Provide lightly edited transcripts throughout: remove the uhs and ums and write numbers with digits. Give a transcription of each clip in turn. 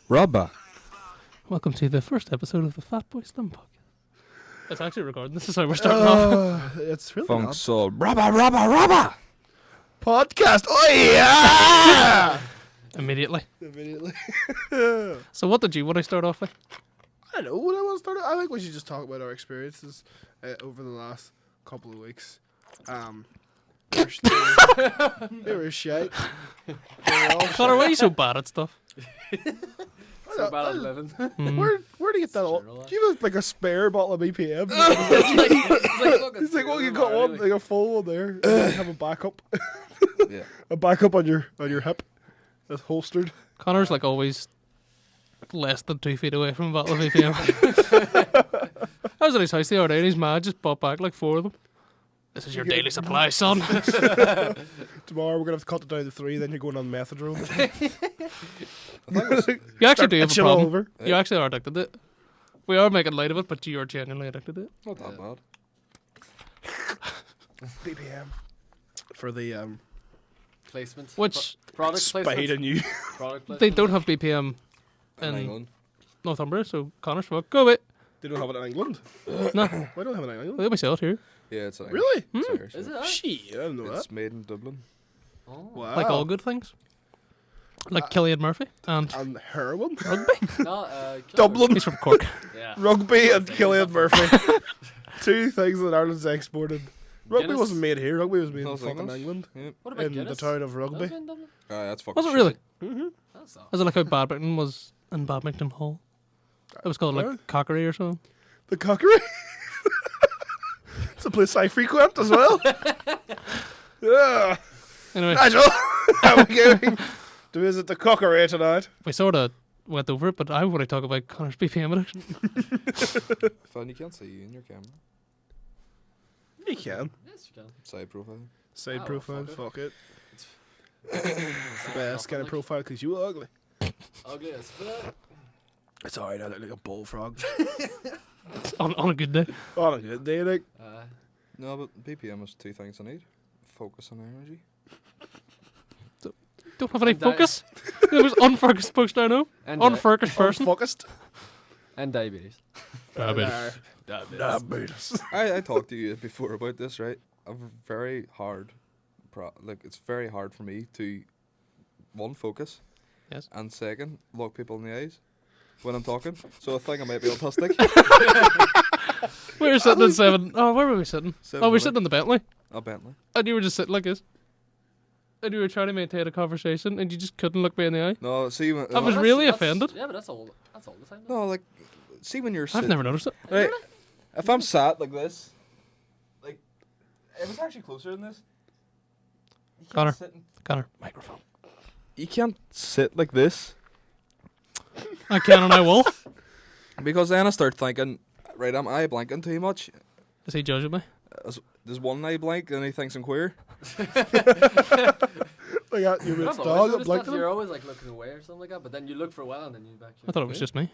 Rubber. Welcome to the first episode of the Fat Boy Slim Podcast. It's actually recording. This is how we're starting off. It's really Funk not. soul. Rubber. Podcast. Oh yeah! Immediately. Immediately. So what did you want to start off with? I don't know what I want to start. I think we should just talk about our experiences over the last couple of weeks. They were shite. Connor, why are you so bad at stuff? So bad at living. Where do you get that all? Sure, Do you have like a spare bottle of BPM? It's like, well, you got one, like a full one there. And then you have a backup. Yeah. A backup on your hip. That's holstered. Connor's like always less than 2 feet away from a bottle of APM. I was at his house the other day and he's mad, just bought back like 4 of them. This is your daily supply, son. Tomorrow we're gonna have to cut it down to 3. Then you're going on methadone. You actually do have a Chill all problem. over. You actually are addicted to it. We are making light of it, but you are genuinely addicted to it. Not that bad. BPM for the Placements. Which Product spade placements. in you. Product placements. they don't have BPM In in England. Northumbria, so Connor's fuck. Go away. They don't have it in England. No, Why don't they have it in England? they sell it here. Yeah, it's Irish. Really? It's Irish, Is yeah. it? Shit, I didn't know It's that. made in Dublin. Oh. Wow. Like all good things. Like Killian Murphy and And heroin. rugby. No, Dublin. He's from Cork. Yeah. Rugby and Things Killian up. Murphy. 2 things that Ireland's exported. Rugby Guinness. wasn't made here. Rugby was made No, in it's fucking English. England. Yeah. What about In the Guinness? town of Rugby. Was it in Dublin? That's fucking Was it really? Mm-hmm. That's all. Was it like how Badminton was in Badminton Hall? It was called Yeah. like Cockery or something. The Cockery. It's a place I frequent as well. Yeah. Anyway, Nigel, how are we going to visit the Cockery tonight? we sort of went over it, but I want to talk about Connor's BPM addiction. Fun, you can't see you in your camera. You can. Yes, you can. Side profile. Side Oh, profile, fuck it. fuck it. It's the best kind of profile because you look ugly. Ugly as fuck. It's alright, I look like a bullfrog. on a good day. On a good day, like. No, but BPM is 2 things I need. Focus and energy. Don't have any And focus. You're the most unfocused person I know. And Unfocused person. Unfocused. and diabetes. Diabetes. I talked to you before about this, right? I'm very hard. It's very hard for me to, 1, focus. Yes. And 2, look people in the eyes when I'm talking. So I think I might be autistic. We were sitting in 7. Oh, where were we sitting? Seven Oh, we were Eleven. sitting in the Bentley. Oh, Bentley. And you were just sitting like this. And you were trying to maintain a conversation and you just couldn't look me in the eye. No, see when I was really offended. Yeah, but that's all the time. though. no, like, see when you're I've sitting. never noticed it. Right. If I'm sat like this, like, it was actually closer than this. You can't Connor. sit in- Connor, microphone. You can't sit like this I can and I will. because then I start thinking, right, am I blinking too much? Is he judging me? Does one eye blink and he thinks I'm queer? Like that, your I've mate's always dog, noticed like that. You're always like looking away or something like that, but then you look for a while and then you back. I thought it was just me.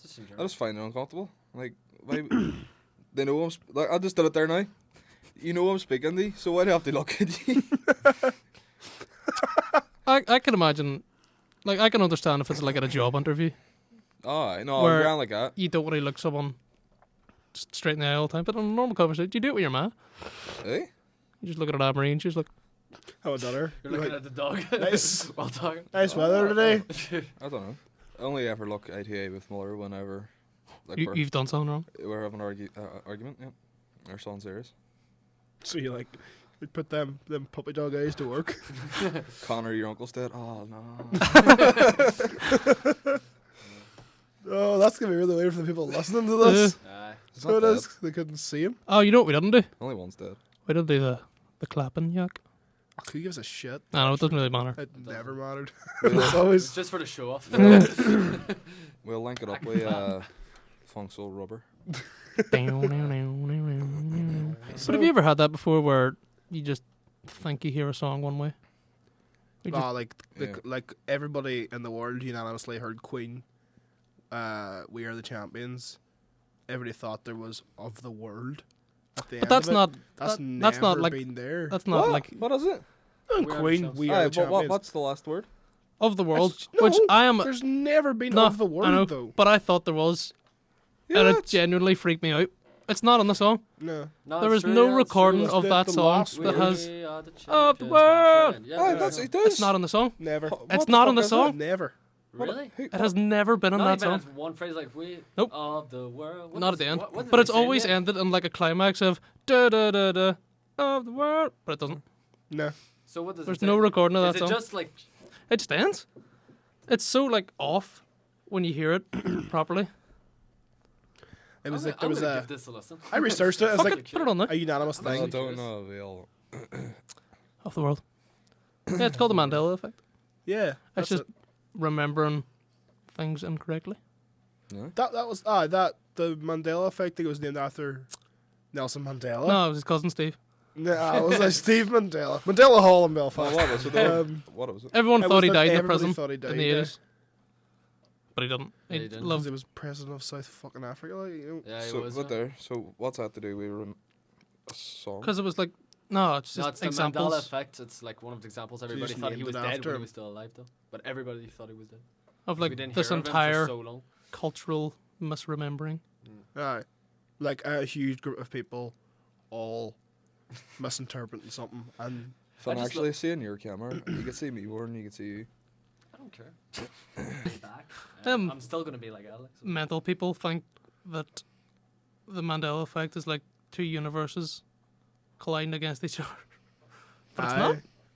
Just in I general. just find it uncomfortable. Like, why, they know I'm. Like, I just did it there now. You know I'm speaking to you, so why do I have to look at you? I can imagine, like, I can understand if it's like at a job interview. Oh, no, Where- I'm going like that. You don't want to look someone straight in the eye all the time, but on a normal conversation, you do it with your man. Eh? You just look at Anne-Marie and she's like, How about her? You're looking at the dog. Nice. While talking. Nice weather today. I don't know. I only ever look eye to eye with Muller whenever, like, you've done something wrong. we're having an argument. Yeah, our son's serious. So you like, we put them puppy dog eyes to work. Connor, your uncle's dead. Oh no. Oh, that's gonna be really weird for the people listening to this. He's So not it dead. is. They couldn't see him. Oh, you know what we didn't do? Only one's dead. We didn't do the clapping yak. Who gives a shit? I know, it doesn't really matter. It never mattered. We'll, It's always. It's just for the show off. we'll link it up with Funk Soul Rubber. But have you ever had that before where you just think you hear a song one way? You just- Yeah. Like everybody in the world unanimously heard Queen. We Are the Champions. Everybody thought there was Of the World at the end but that's of it. not That's that's not never like been there. that's not What? like What is it? And We are the Queen, champs. we are Aye, the champions. what's the last word? Of the world, No, which I am. There's never been No, of the I know, world though. but I thought there was, and it it's- genuinely freaked me out. It's not on the song. No. No, There it's is true, no yeah, it's recording true. true. of The- that the song last that word. has. We are the Of the champions, my world. friend. Yeah, Aye, yeah, that's yeah. it does. It's not on the song. Never. What It's the not fuck on the is song. Never. Really? Who- It has never been on Not that even song. as one phrase like we Nope. of the world. What Not at does- the end. what did But they it's say in always the end? ended in like a climax of da da da da of the world. But it doesn't. No. So what does There's it say? no recording of Is that it song. just like It just ends. It's so like off when you hear it properly. It was I'm like there was gonna a. give this a listen. I researched it. It was Fuck like it, put it on there. a unanimous I'm thing. I actually don't curious. know. We'll Of the world. Yeah, it's called the Mandela effect. Yeah. It's That's just it. remembering things incorrectly. no. That was that the Mandela effect. I think it was named after Nelson Mandela. No, it was his cousin Steve. No, it was like Steve Mandela. Mandela Hall in Well, Belfast. what was it? though? Um, what was it? Everyone It thought was he that died in the everybody prison thought he died, in the yeah. 80s. But he didn't. Yeah, He he didn't. Because loved he was president of South fucking Africa. Like, you know. Yeah, it So was. what there? So what's that to do with a song? because it was like no, it's No, just it's the Mandela examples effect. It's like one of the examples. Everybody just thought he named was it dead after when him. he was still alive, though. But everybody thought he was dead. of We like didn't this hear of him entire for so long. cultural misremembering. Aye. Like a huge group of people all misinterpreting something. And If I'm I just actually seeing your camera, you can see me more than you can see you. I don't care. Back. Um, I'm still gonna be like Alex. Mental people think that the Mandela effect is like two universes colliding against each other. But it's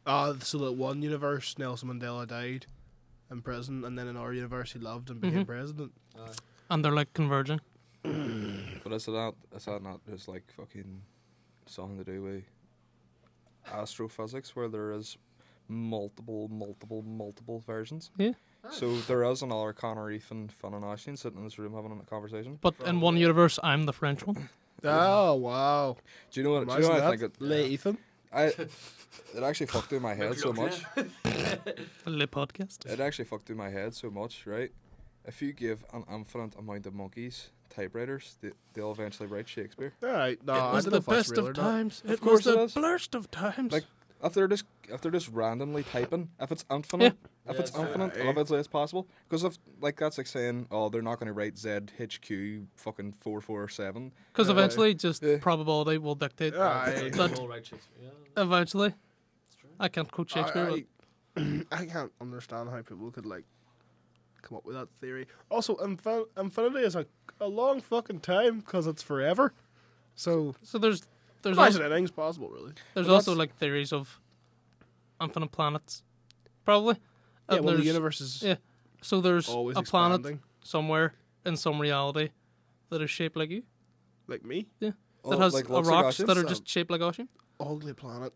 not. So that one universe, Nelson Mandela died in prison, and then in our universe, he loved and became president. And they're like converging. But is that not just like fucking something to do with astrophysics, where there is multiple versions? Yeah. So there is another Connor, Ethan, Finn, and Ashton sitting in this room having a conversation. But in one universe, I'm the French one. Oh, wow. Do you know what? Do you Imagine know what I that. think? Le Ethan. It actually fucked through my head so much. Le podcast. It actually fucked through my head so much, right? If you give an infinite amount of monkeys typewriters, they'll eventually write Shakespeare. All right. No, It I was don't know the if that's best real or of not. times. Of It was course it the is. blurst of times. Like, if they're just randomly typing, if it's infinite, Yeah, if it's it's infinite, right. obviously it's possible. Because if that's like saying, oh, they're not going to write ZHQ fucking 447. Because eventually, just Yeah. probability will dictate Aye. that All right, Shakespeare. Yeah, eventually. that's true. I can't quote Shakespeare. I can't understand how people could like come up with that theory. Also, infinity is a long fucking time because it's forever. So So there's imagine also, anything's possible, really. there's Well, also that's- like theories of infinite planets, probably. Yeah, And well, the there's- universe is yeah. So there's always a planet expanding. somewhere in some reality that is shaped like you. Like me, That Oh, has like looks like rocks Ashton? that are So- just shaped like ocean. ugly planet.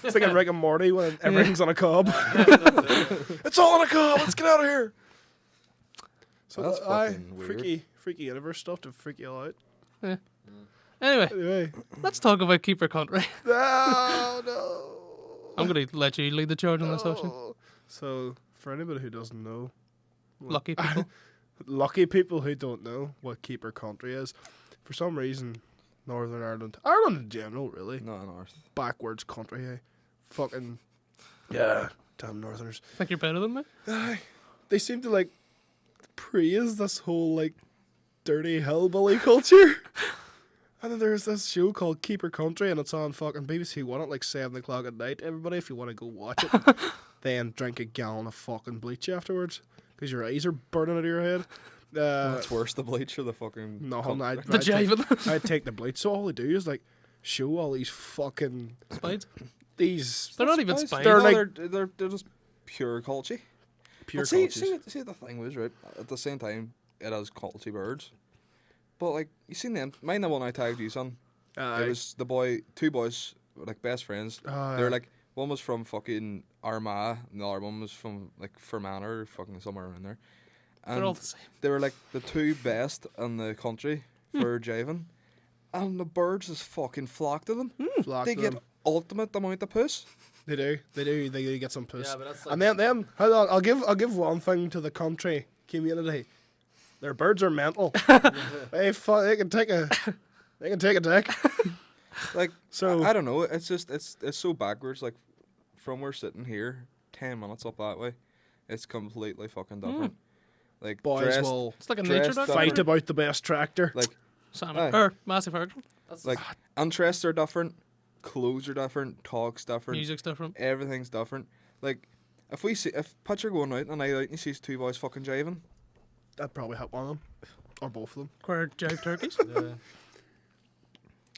It's like in Rick and Morty when everything's on a cob. It's all on a cob. Let's get out of here. So That's I fucking weird. freaky universe stuff to freak you all out. Anyway, Anyway, let's talk about Keeper Country. no. I'm going to let you lead the charge on this, Ocean. No. So, for anybody who doesn't know, Lucky people. lucky people who don't know what Keeper Country is, for some reason, Northern Ireland in general, really, No, North. backwards country, eh? Fucking, yeah, damn Northerners. Think you're better than me? Aye. They seem to, like, praise this whole, like, dirty hillbilly culture. And then there's this show called Keeper Country, and it's on fucking BBC One at like 7 o'clock at night. Everybody, if you want to go watch it, then drink a gallon of fucking bleach afterwards, because your eyes are burning out of your head. What's worse, the bleach or the fucking... No, I'd The take, jiving. I'd take the bleach. So all they do is like show all these fucking Spades. these They're not even Spice. spines. They're No, like- they're just pure culture. pure But see, cultures. see the thing was, right, at the same time, it has culty birds. But, like, you seen them, mine the one I tagged you on, it was two boys, like, best friends. They were, like, one was from fucking Armagh, and the other one was from, like, Fermanagh, or fucking somewhere around there. And They're all the same. they were, like, the two best in the country for jiving. And the birds just fucking flock to them. flock They to get them. ultimate amount of puss. They do. They do get some puss. Yeah, but that's like, And then hold on, I'll give one thing to the country community. Their birds are mental. They can take a dick. Like, So I don't know. It's just it's so backwards. Like, from we're sitting here, 10 minutes up that way, it's completely fucking different. Like Boys dressed, will It's like a nature dressed documentary. fight about the best tractor. like Salmon. Aye. Or Massive Ferguson. That's like interests are different, clothes are different, talk's different, Music's different. everything's different. Like if Patrick going out and I out and he sees two boys fucking jiving, I'd probably hit one of them. Or both of them. Queer jive turkeys. yeah.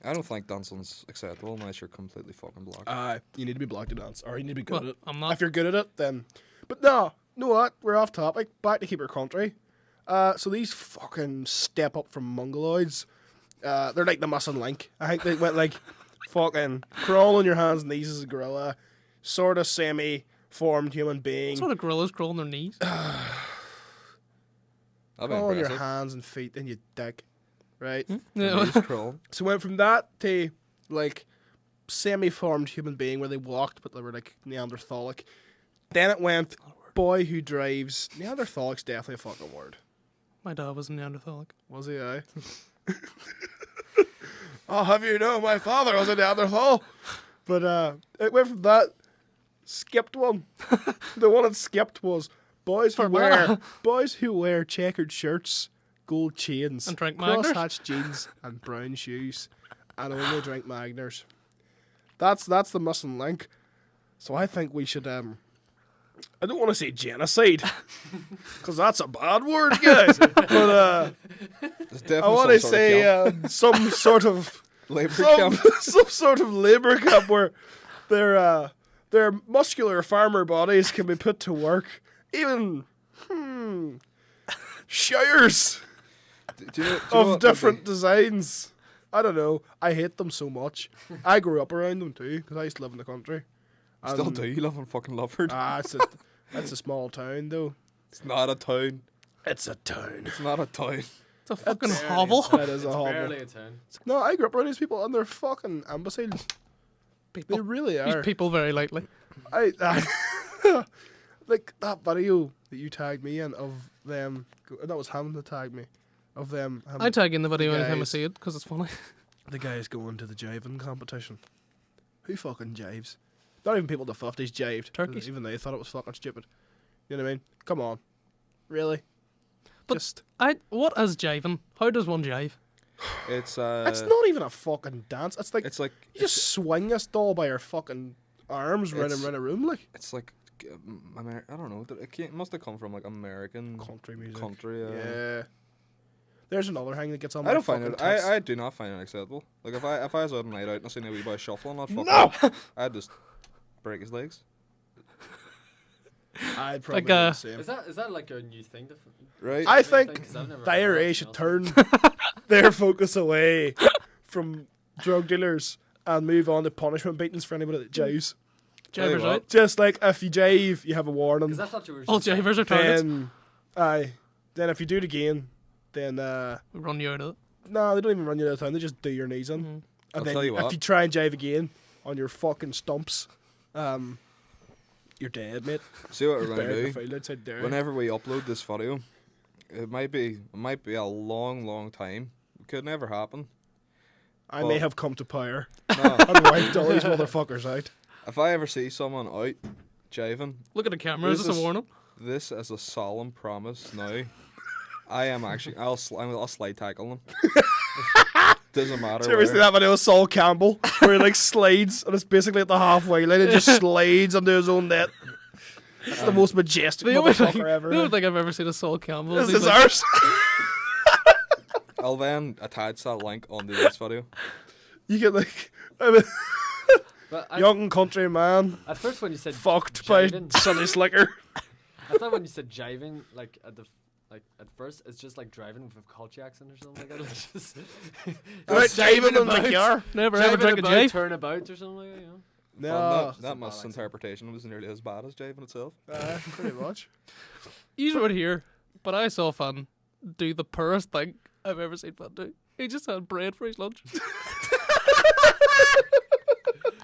I don't think dancing's acceptable unless you're completely fucking black. You need to be black to dance. Or you need to be good Well, at it. I'm not. If you're good at it, then... But no, you know what? We're off topic. Back to Keeper Country. So these fucking step up from mongoloids, they're like the missing link. I think they went like fucking crawl on your hands and knees as a gorilla, sort of semi-formed human being. That's what a gorilla's crawl on their knees. That'd be Crawl on your impressive. hands and feet and you dick, right? Yeah. Knees crawl. So went from that to like semi-formed human being where they walked but they were like Neanderthalic. Then it went boy who drives. Neanderthalic's definitely a fucking word. My dad was a Neanderthalic. Was he, aye? I'll have you know my father was a Neanderthal. But it went from that, skipped one. The one it skipped was boys who wear checkered shirts, gold chains, And drink Magners. crosshatch jeans, and brown shoes, and only drink Magners. That's the missing link. So I think we should I don't want to say genocide, because that's a bad word, guys. But There's I definitely want to some say some sort of labor some, camp. some sort of labor camp where their muscular farmer bodies can be put to work. Even shires Do you know of what different designs. I don't know. I hate them so much. I grew up around them too because I used to live in the country. Still do you live in fucking Loveford? It's a small town though. It's not a town. It's a town. It's not a town. It's a fucking It's- hovel. It is a It's hovel. barely a town. No, I grew up around these people and they're fucking imbeciles. They People. really Use are. people very lightly. I like that video that you tagged me in of them. That was him that tagged me. Of them. I tag in the video anytime I guys. see it because it's funny. The guys going to the jiving competition. Who fucking jives? Not even people in the 50s jived. Turkeys. Even they thought it was fucking stupid. You know what I mean? Come on. Really? But Just. What is jiving? How does one jive? It's It's not even a fucking dance. It's like It's like you just swing this doll by her fucking arms round and It's- round a room like. it's like I don't know. It must have come from like American Country music. country. Yeah. There's another thing that gets on I my don't find fucking it. tits. I do not find it acceptable. Like if I was out on a night out and I seen a wee boy shuffling, I'd fuck No! him. I'd just break his legs. I'd probably Like, do the same. Is that like a new thing? Right? I think 'Cause I've never the heard IRA anything should else. turn their focus away from drug dealers and move on to punishment beatings for anybody that jives. Tell you Jivers what. out. Just like if you jive, you have a warning. Because that's what you were All just saying. jivers are targets. Then if you do it again, then We run you out of it. no, they don't even run you out of town. They just do your knees in. Mhm. And I'll then tell you if what. you try and jive again on your fucking stumps, you're dead, mate. See what we're Buried gonna in the do. field outside there. Whenever we upload this video, it might be a long time. It could never happen. I may have come to power No, and wiped all these motherfuckers out. if I ever see someone out jiving, Look at the camera. Is This this a is- warning? this is a solemn promise. Now, I am actually I'll slide tackle them. Doesn't matter. Did you ever see where. that video of Saul Campbell where he like slides and it's basically at the halfway line and just slides into his own net? It's the most majestic The only thing motherfucker ever. I've ever seen is Saul Campbell. This He's is like, ours. I'll then attach that link onto this video. You get like But young country man at first when you said fucked by jiving, Sonny Slicker. I thought when you said jiving, like at first it's just like driving with a culture accent or something like that. Like just, Right, jiving in the about. car. never ever Jiving drink a about, jive. turn about or something like that. You know? No, That a bad misinterpretation was nearly as bad as jiving itself. pretty much. You would hear, but I saw Fun do the poorest thing I've ever seen Fun do. He just had bread for his lunch.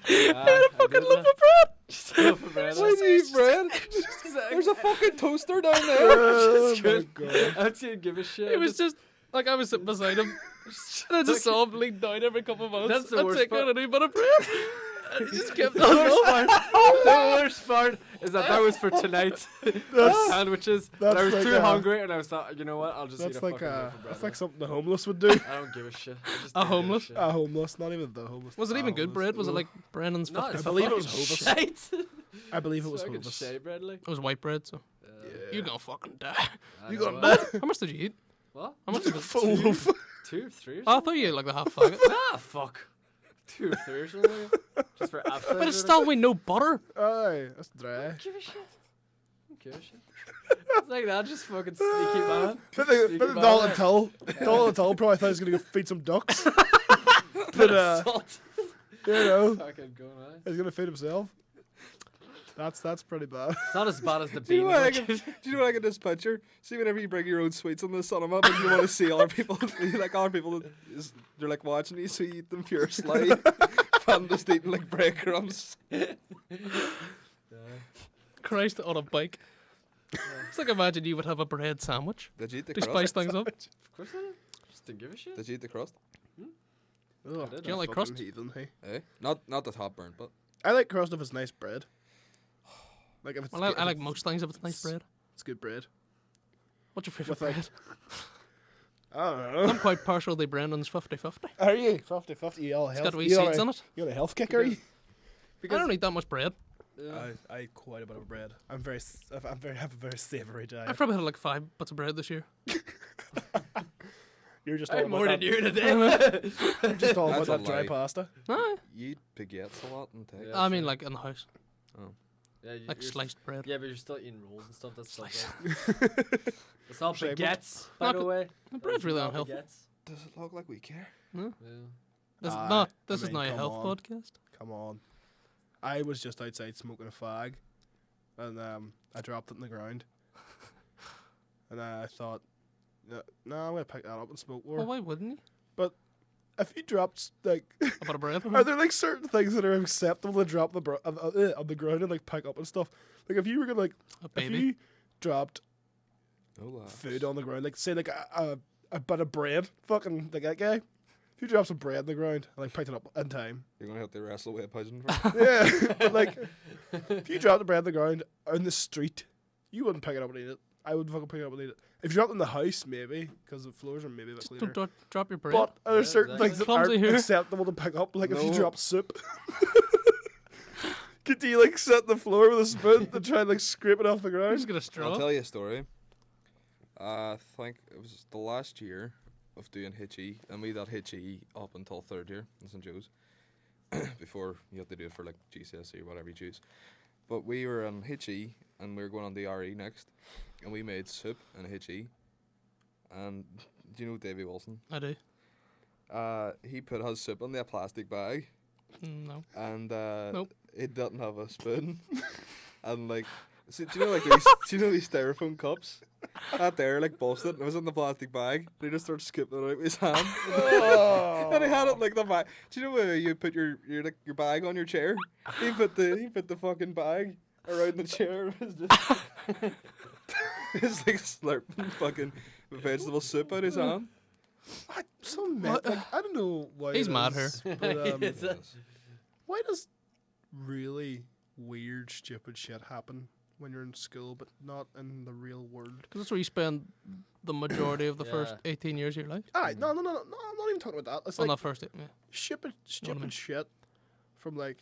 I Fucking loaf of bread. Just a loaf of bread. Why do you eat bread? There's a fucking toaster down there. Oh my good. god. I didn't give a shit. It was just like I was sitting beside him, and I just saw him lean down every couple of minutes That's the and worst take part. out a new bit of bread. And he just kept on the worst going. part. The worst part is that was for tonight. Sandwiches. that's I was like too a- hungry, and I was thought, you know what? I'll just eat That's a like fucking loaf of bread. that's like something the homeless would do. I don't give a shit. I just A don't give homeless? shit. Homeless, not even the homeless. Was it even good bread? Was it like Brennan's No, 50? it's I believe it was fucking Hovis. shite. I believe it was Fucking homeless. shite bread, like. It was white bread, so Yeah. you're gonna fucking die. I You know gonna what? How much did you eat? What? How much did it? Full loaf. 2 or 3 or Oh, I something? thought you ate like the half faggot. Ah, fuck. 2 or 3 or something. Just for appetite. But it's still with no butter. Aye, that's dry. Give a shit. Don't give a shit. It's like that, just fucking sneaky man. But Sneaky the man. Donald Tull probably thought he was gonna go feed some ducks. But Salt. you know, Fucking going on. he's gonna feed himself. That's pretty bad. It's not as bad as the Do you bean. know what I can? Do you know what I can just picture? See, whenever you bring your own sweets on the cinema, but you want to see other people, like other people, they're like watching you, so you eat them pure slide. I'm just eating like breadcrumbs. Christ on a bike. It's like imagine you would have a bread sandwich Did you eat the to crust? spice things up. Of course I did. Just didn't give a shit. Did you eat the crust? Ugh, did. Do you like fucking crust? heathen, hey. Eh? Not the top burnt, but I like crust if it's nice bread. Like if it's Well, I like most things if it's nice bread. it's good bread. What's your favourite With like- bread? I don't know. I'm quite partial to Brendan's 50-50. Are you 50-50? You all It's health. got wee seeds in it. You got a health kick, are you? I don't eat that much bread. Yeah. I eat quite a bit of bread. I have a very savoury diet. I've probably had like 5 bits of bread this year. You're just I all had about more than that, you today. you're just all about That's a that dry lie. pasta. Aye. you eat baguettes a lot and take. Yeah. I mean, like in the house, Yeah, like sliced bread. Yeah, but you're still eating rolls and stuff. That's still Slice. good. It's not Shameless. baguettes, by Not the ba- way. The bread's really Not unhealthy. baguettes. Does it look like we care? Yeah. This, Aye, not. I This is mean, not a come health on. podcast. Come on. I was just outside smoking a fag, and I dropped it in the ground. And I thought, no, I'm gonna pick that up and smoke more. Well, why wouldn't you? If you dropped like, A bit of bread. are there like certain things that are acceptable to drop on the ground and like pick up and stuff? Like if you were gonna like, A if baby. you dropped No lads. food on the ground, like say like a bit of bread, fucking like that guy. If you drop some bread on the ground and like picked it up in time, You're gonna have to wrestle with a pigeon. For yeah. But like, if you dropped the bread on the ground in the street, you wouldn't pick it up and eat it. I would fucking pick it up and eat it. If you dropped it in the house, maybe because the floors are maybe a bit Just cleaner. don't drop your bread. But there are Yeah, certain exactly. things that Clumsy aren't here. acceptable to pick up. Like if you No. drop soup, could you like sit on the floor with a spoon and try and like scrape it off the I'm ground? just gonna straw. I'll tell you a story. I think it was the last year of doing Hitchy, and we did Hitchy up until third year in St. Joe's. Before you have to do it for like GCSE or whatever you choose. But we were on Hitchy, and we were going on the RE next, and we made soup and Hitchy. And do you know Davy Wilson? I do. He put his soup in a plastic bag, No. and Nope. it didn't have a spoon. And like, so, do you know these styrofoam cups? That there like busted. And it was in the plastic bag. And he just started scooping it out with his hand. And he had it like the bag. Do you know where you put your like your bag on your chair? He put the fucking bag around the chair. It was just it's like slurping fucking vegetable soup out his hand. Like, I don't know why. He's it mad is, here. but, It's a- why does really weird, stupid shit happen when you're in school, but not in the real world? Because that's where you spend the majority of the first Yeah. 18 years of your life. Aye, no, I'm not even talking about that. It's Well, like not first. Yeah. stupid I mean? shit from like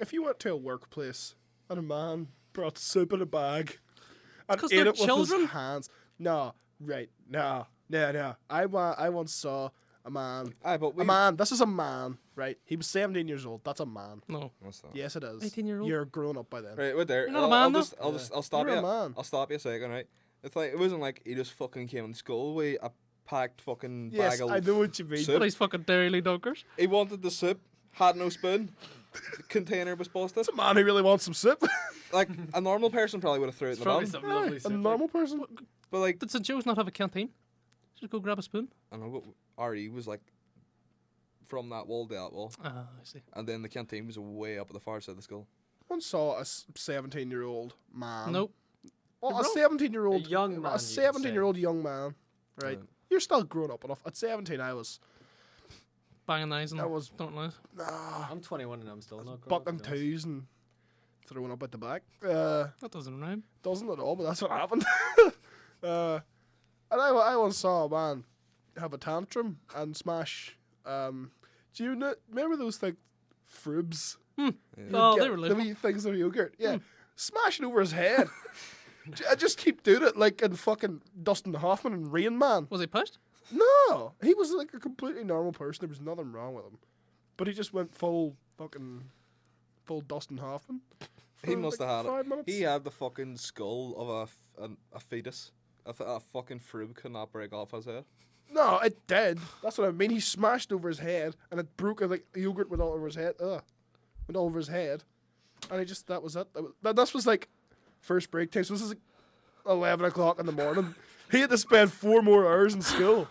if you went to a workplace and a man brought soup in a bag and 'cause ate they're it with children. his hands. No. I once saw a man. Aye, but A man. This is a man, right? He was 17 years old. That's a man. No. What's that? Yes, it is. 18-year-old? You're grown up by then. Right, wait there. You're not a man, I'll stop You're you. a man. I'll stop you a second, right? It's like it wasn't like he just fucking came in school with a packed fucking Yes, bag of I know what you mean. soup. But he's fucking Dairy Dunkers. He wanted the soup, had no spoon. The container was busted. It's a man who really wants some soup. Like a normal person probably would have thrown it in It's the probably bin. some lovely a soup. normal person. But like, Did St. Joe's not have a canteen? Just go grab a spoon. I know, but RE was like from that wall to that wall, Ah, I see. and then the canteen was way up at the far side of the school. Once saw a 17-year-old man. Nope. Well, You're a wrong. 17-year-old A young man, you A could 17-year-old young man. Right. Right. You're still grown up enough. At 17, I was. Banging eyes and That was- don't lie. Nah. I'm 21 and I'm still not grown up, Bucking to be honest. twos and throwing up at the back. That doesn't rhyme. Doesn't at all, but that's what happened. And I once saw a man have a tantrum and smash. Do you remember those like frubs? Oh, Get they were the little. wee things of yogurt. Yeah, smash it over his head. I just keep doing it like in fucking Dustin Hoffman and Rain Man. Was he pushed? No, he was like a completely normal person. There was nothing wrong with him, but he just went full Dustin Hoffman. He must have had 5 it. minutes. He had the fucking skull of a fetus. A fucking frub could not break off his head. No, it did. That's what I mean. He smashed over his head, and it broke. Like yogurt went all over his head. Went all over his head, and he just that was it. This was like first break time. So this is like 11 o'clock in the morning. He had to spend 4 more hours in school,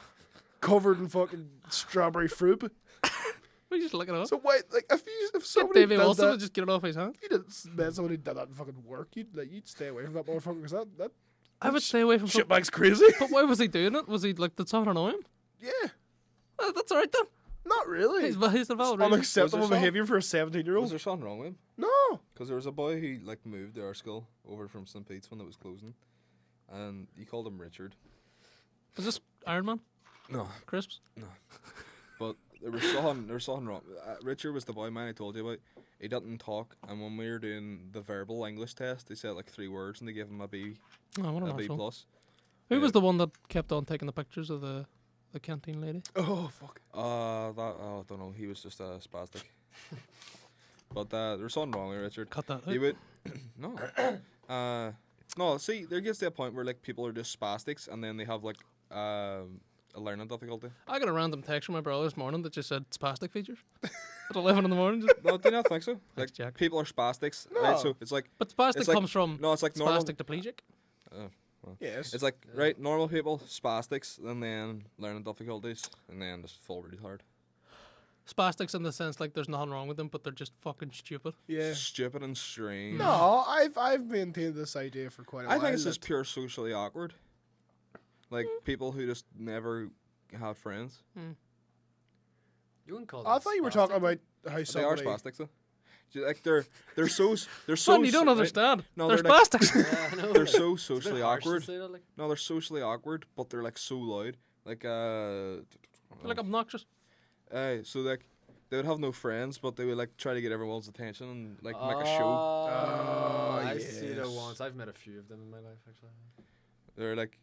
covered in fucking strawberry fruit. We just look it up. So wait, like if Get somebody Davey did Wilson that, to just get it off his hand. you did somebody did that in fucking work, you'd stay away from that motherfucker because that I would stay away from shitbag's crazy. But why was he doing it? Was he like, did someone annoy him? Yeah, That's alright then. not really. He's the valid reason. Unacceptable Was there behavior for a Was 17-year-old. there something wrong with him? No. Because there was a boy who like moved to our school over from St. Pete's when it was closing, and he called him Richard. Was this Iron Man? No, Crisps? but there was something wrong. Richard was the boy man I told you about. He didn't talk, and when we were doing the verbal English test, they said like 3 words, and they gave him a B, Oh, what an a B arsehole. plus. Who was the one that kept on taking the pictures of the canteen lady? Oh fuck. I don't know. He was just a spastic. But there was something wrong with Richard. Cut that He out. would no. No, see, there gets to a point where like people are just spastics, and then they have like a learning difficulty. I got a random text from my brother this morning that just said spastic features at 11 in the morning. Just, No, do you not think so? Like Thanks, Jack. people are spastics, No. right? So it's like but spastic It's like- comes from no, it's like normal. spastic diplegic. Yes. It's like right, normal people, spastics, and then learning difficulties, and then just fall really hard. Spastics in the sense like there's nothing wrong with them, but they're just fucking stupid. yeah. Stupid and strange. No, I've maintained this idea for quite a while. I think it's just that- pure socially awkward. Like people who just never have friends. You wouldn't call I them thought you were spastic. talking about how They are somebody. spastics though. Like they're so Son, you don't right? understand. No, they're they're like- spastics. Yeah, I know. They're so It's a bit socially harsh to awkward. say that, like. No, they're socially awkward, but they're like so loud. Like They're like obnoxious. so like they would have no friends, but they would like try to get everyone's attention and like make a show. Oh, I see that yes. once. I've met a few of them in my life, actually. They're like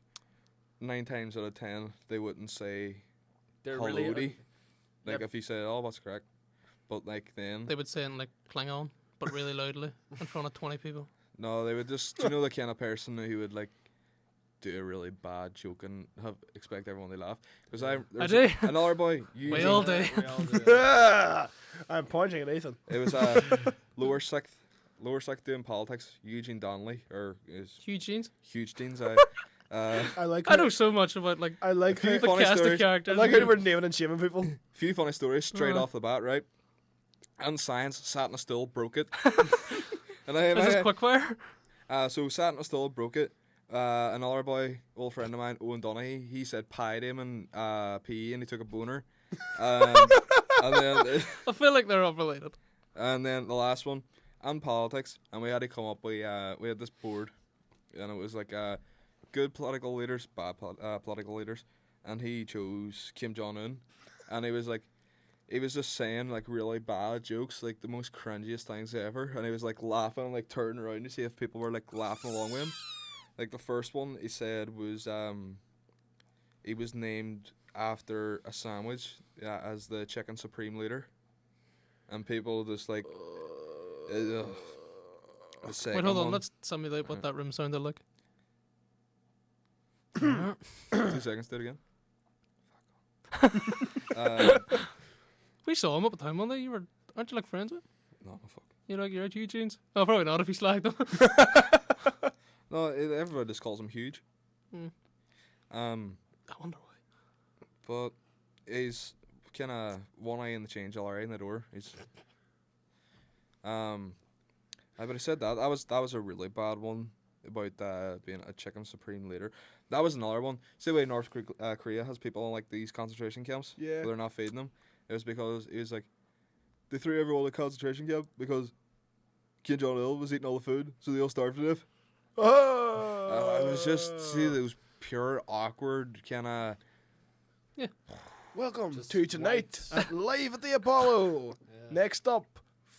9 times out of 10 they wouldn't say They're hello really. to you. Like Yep. if you said, "Oh, what's crack," but like then They would say in like Klingon, but really loudly in front of 20 people. no, they would just you know the kind of person who would like do a really bad joke and expect everyone to laugh. Because do. Another boy. We all do. We all do. I'm pointing at Ethan. It was lower sixth doing politics. Eugene Donnelly or is Huge jeans. huge teens. I like. I know so much about like I like few how, the funny cast of stories. I characters. like how we're naming and shaming people. Few funny stories straight Uh-huh. off the bat, right? And science sat in a stool, broke it. and I, Is this quickfire? so sat in a stool, broke it. Another boy, old friend of mine, Owen Donaghy, he said pie to him in PE and he took a boner. And then I feel like they're unrelated. and then the last one, and politics, and we had to come up with we had this board, and it was like good political leaders, bad political leaders, and he chose Kim Jong-un, and he was just saying like really bad jokes, like the most cringiest things ever, and he was like laughing and like turning around to see if people were like laughing along with him. Like the first one he said was he was named after a sandwich as the chicken supreme leader, and people just like the Wait, second hold on. one- Let's simulate what that room sounded like. 2 seconds, do it again. We saw him up at the time one day. Aren't you like friends with? No, fuck. You're at Eugene's. Oh, probably not if he slagged them. No, everybody just calls him huge. Hmm. I I wonder why. but he's kind of one eye in the change, all right in the door. He's but he said that was a really bad one about being a chicken supreme leader. That was another one. See the way North Korea has people in like these concentration camps, Yeah. but they're not feeding them. It was because it was like they threw everyone in a concentration camp because Kid John Hill was eating all the food, so they all starved to death. Oh, It was just see those pure awkward kind of. Welcome Just to tonight at Live at the Apollo. Yeah. Next up,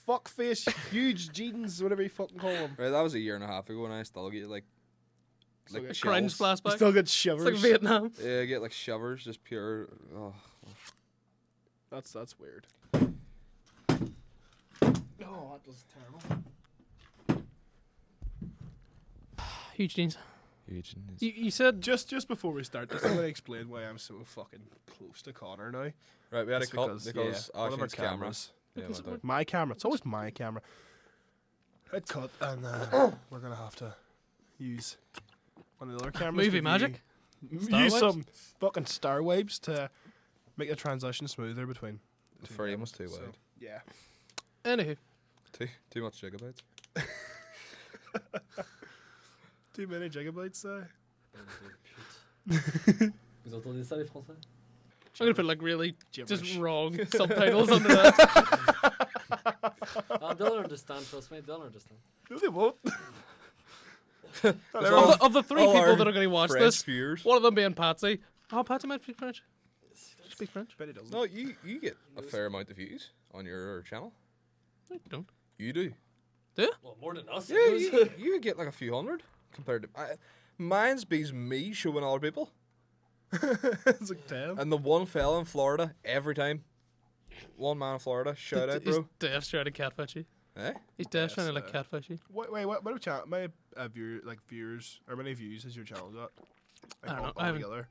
fuckface huge jeans, whatever you fucking call them. Right, that was a year and a half ago, and I still get like Still get Cringe chills. You flashback. still get It's shivers. like Vietnam. Yeah, I get like shivers, just pure. Oh. That's weird. Oh, that was terrible. Huge jeans. Huge. You said Just before we start, I'm going to explain why I'm so fucking close to Connor now. Right, we had a It's cut because one of our Ashley's camera. cameras. Yeah, went out. My camera. It's always my camera. It cut, and we're going to have to use one of the other cameras. movie to magic. Star Use wipes? some fucking star wipes to make the transition smoother between. The two frame was cameras. too So, wide. yeah. Anywho, Too much gigabytes. Too many gigabytes, Vous entendez ça les Français? I'm gonna put like really Gibberish. just wrong subtitles under that. They'll understand, trust me, they'll understand. No, they won't. Of the three all people our that are going to watch French this, viewers. one of them being Patsy. Oh, Patsy might speak French. Speak French? Bet he doesn't. No, you get a fair amount of views on your channel. I don't. You do. Well, more than us. Yeah, you get like a few hundred compared to. Mine's beats me showing other people. It's like 10. And the one fella in Florida every time. One man in Florida, shout out, He's bro. Dev's trying to catfish you. Eh? He's Dev's Yes, trying to like catfish you. Wait, what? What channel? My viewers or many views has your channel got? I don't know, all I haven't- together.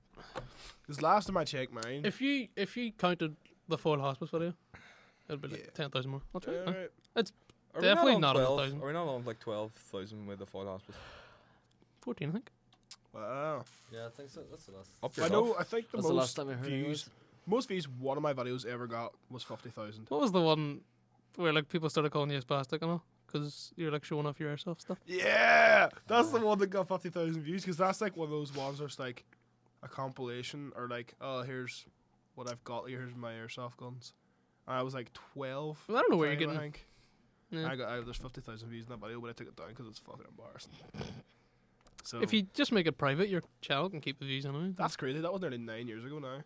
Because last time I checked mine. If you counted the full hospice video, it'd be like Yeah. 10,000 more. I'll try it. Alright. Are Definitely we not on 12? 1,000. Are we not on like 12,000 with the full hospital? 14, I think. Wow. Yeah, I think so. That's the last. Up I yourself. know. I think the That's the last most time I heard views, most views one of my videos ever got was 50,000. What was the one where like people started calling you a spastic and all? Because you're like showing off your airsoft stuff. Yeah, that's the one that got 50,000 views. Because that's like one of those ones where it's like a compilation or like, oh, here's what I've got. Here's my airsoft guns. And I was like 12. Well, I don't know where time, you're I getting. think. Yeah. There's 50,000 views in that video, but I took it down because it's fucking embarrassing. So If you just make it private, your channel can keep the views anyway. that's crazy. That was nearly 9 years ago now.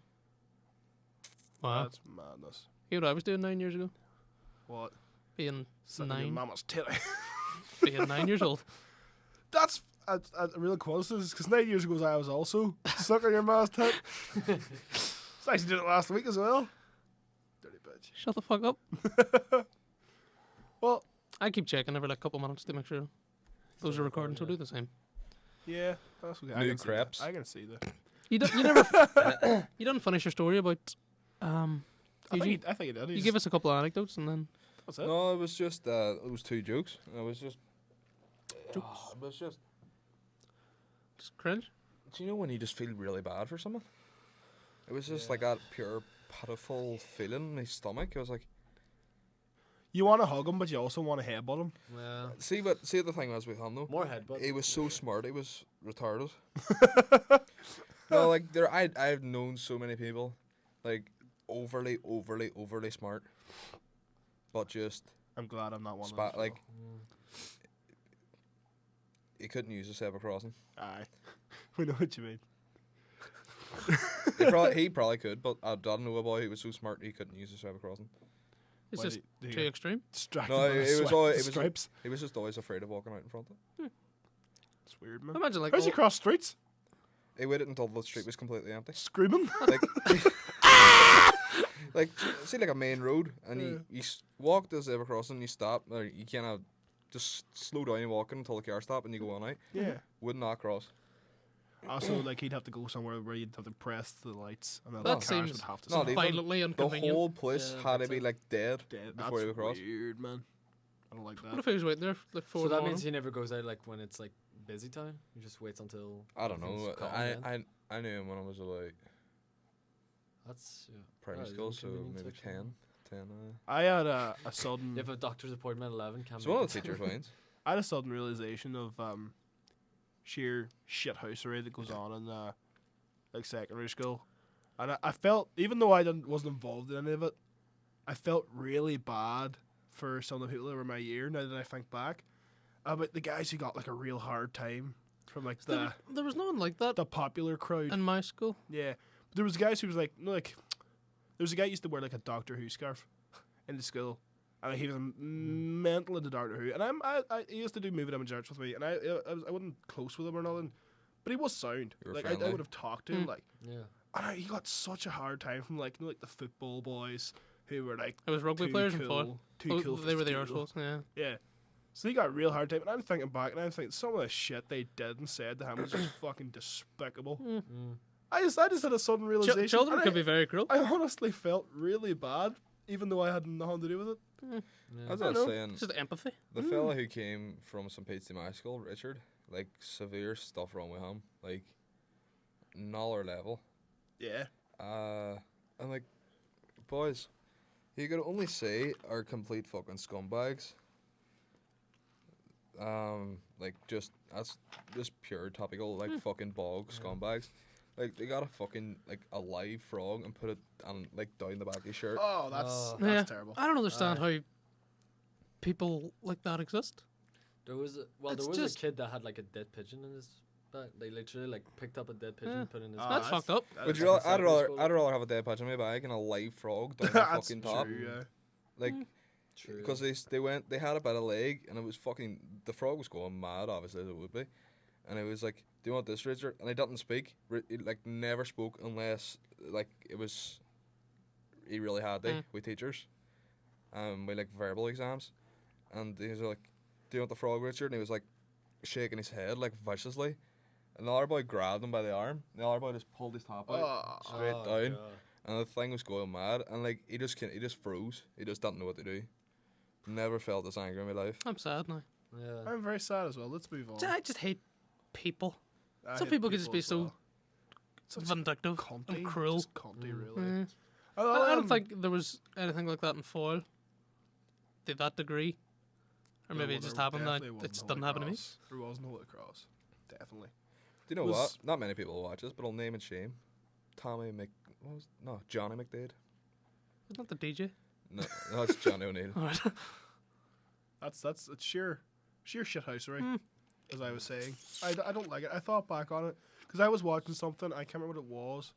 Wow. That's madness. You know what I was doing 9 years ago? What? Being Sucking your 9. mama's titty. Being 9 years old. That's a real coincidence because 9 years ago I was also sucking your mama's tit. I actually did it last week as well. Dirty bitch. Shut the fuck up. Well, I keep checking every like couple minutes to make sure those are recording, so do the same. yeah, that's okay. New can see crepes. that. I can see that. You never you didn't finish your story about I Fiji. think he did. You give us a couple of anecdotes and then That's it. No, it was just it was two jokes. It was just it was just. just cringe. Do you know when you just feel really bad for someone? It was just like that pure pitiful feeling in my stomach. I was like, You want to hug him, but you also want to headbutt him. Yeah. see the thing was with him though. More headbutt. He was so smart. He was retarded. No, like I've known so many people, like overly smart, but just I'm glad I'm not one of them. like he couldn't use a zebra crossing. Aye, we know what you mean. He probably could, but I don't know a boy who was so smart he couldn't use a zebra crossing. It's Why just do you too get extreme. distracted No, by the it was swi- all- the it was- stripes. He was just always afraid of walking out in front of it. It's weird, man. Imagine like How's he all- cross streets? He waited until the street was completely empty. Screaming. Like, like see like a main road, and you walk the zebra crossing, you stop, or you kind of just slow down and walking until the car stop, and you go on out. Yeah. Would not cross. Also, like he'd have to go somewhere where you'd have to press the lights, and then That the cars seems would have to No, stop. they- violently The inconvenient. whole place Yeah, had to that's be it. like dead Dead. before you That's cross. weird, man. I don't like What that. if he was waiting there for like 4 So in the that morning? means he never goes out like when it's like busy time. He just waits until. I don't know. everything's calm again? I knew him when I was like That's yeah. primary That is school, so inconvenient, maybe actually. 10. I had a sudden. You have a doctor's appointment at 11. Can't So one make of the it. teachers wins. I had a sudden realization of sheer shithousery that goes on in like secondary school, and I felt, even though I wasn't involved in any of it, I felt really bad for some of the people that were my year. Now that I think back, but the guys who got like a real hard time from like There was no one like that the popular crowd. in my school. Yeah, but there was guys who was like, no, like, there was a guy who used to wear like a Doctor Who scarf in the school, and he was mental into Doctor Who. And I he used to do movie damage arts with me, and I wasn't close with him or nothing, but he was sound. You were Like I friendly. would have talked to him like, Yeah. and he got such a hard time from like, you know, like the football boys who were like It was rugby too players cool, and football. too Oh, cool. For they were the school. arseholes, yeah. Yeah. So he got a real hard time, and I'm thinking back, and I'm thinking some of the shit they did and said to him was just fucking despicable. Mm. I just had a sudden realization. Children and can be very cruel. I honestly felt really bad, even though I had nothing to do with it. As I I was know. saying, It's just empathy. the fella who came from St. Pete's to my school, Richard, like severe stuff wrong with him, like another level. Yeah. And like, boys, you could only say are complete fucking scumbags. Like that's just pure topical, like fucking bog scumbags. Like they got a fucking like a live frog and put it on like down the back of his shirt. Oh, that's Yeah. terrible. I don't understand how people like that exist. There was It's a just- kid that had like a dead pigeon in his back. They literally like picked up a dead pigeon, Yeah. put it in his Ah, back. That's fucked up. Would is you? fucking I'd rather disposable. I'd rather have a dead pigeon in my bag and a live frog down the That's fucking top. true, yeah. Like True. because they had a bit of leg and it was fucking the frog was going mad obviously as it would be, and it was like, do you want this, Richard? And he didn't speak. He like never spoke unless like it was he really had to with teachers, with like verbal exams, and he was like, do you want the frog, Richard? And he was like shaking his head like viciously, and the other boy grabbed him by the arm. And the other boy just pulled his top out straight down. God. And the thing was going mad, and like he just froze. He just didn't know what to do. Never felt this anger in my life. I'm sad now. Yeah. I'm very sad as well. Let's move on. I just hate people. I Some hate people could just be as so well. Such vindictive cunty, and cruel. Just cunty, really. Mm. I I don't think there was anything like that in foil to that degree. Or maybe it just happened that it just didn't happen to me. There was no Holy Cross. Definitely. Do you know Was- what? Not many people watch this, but I'll name and shame. Johnny McDade. Isn't that the DJ? No, it's Johnny O'Neill. Alright. That's it's sheer shithousery, Mm. as I was saying. I don't like it. I thought back on it because I was watching something. I can't remember what it was.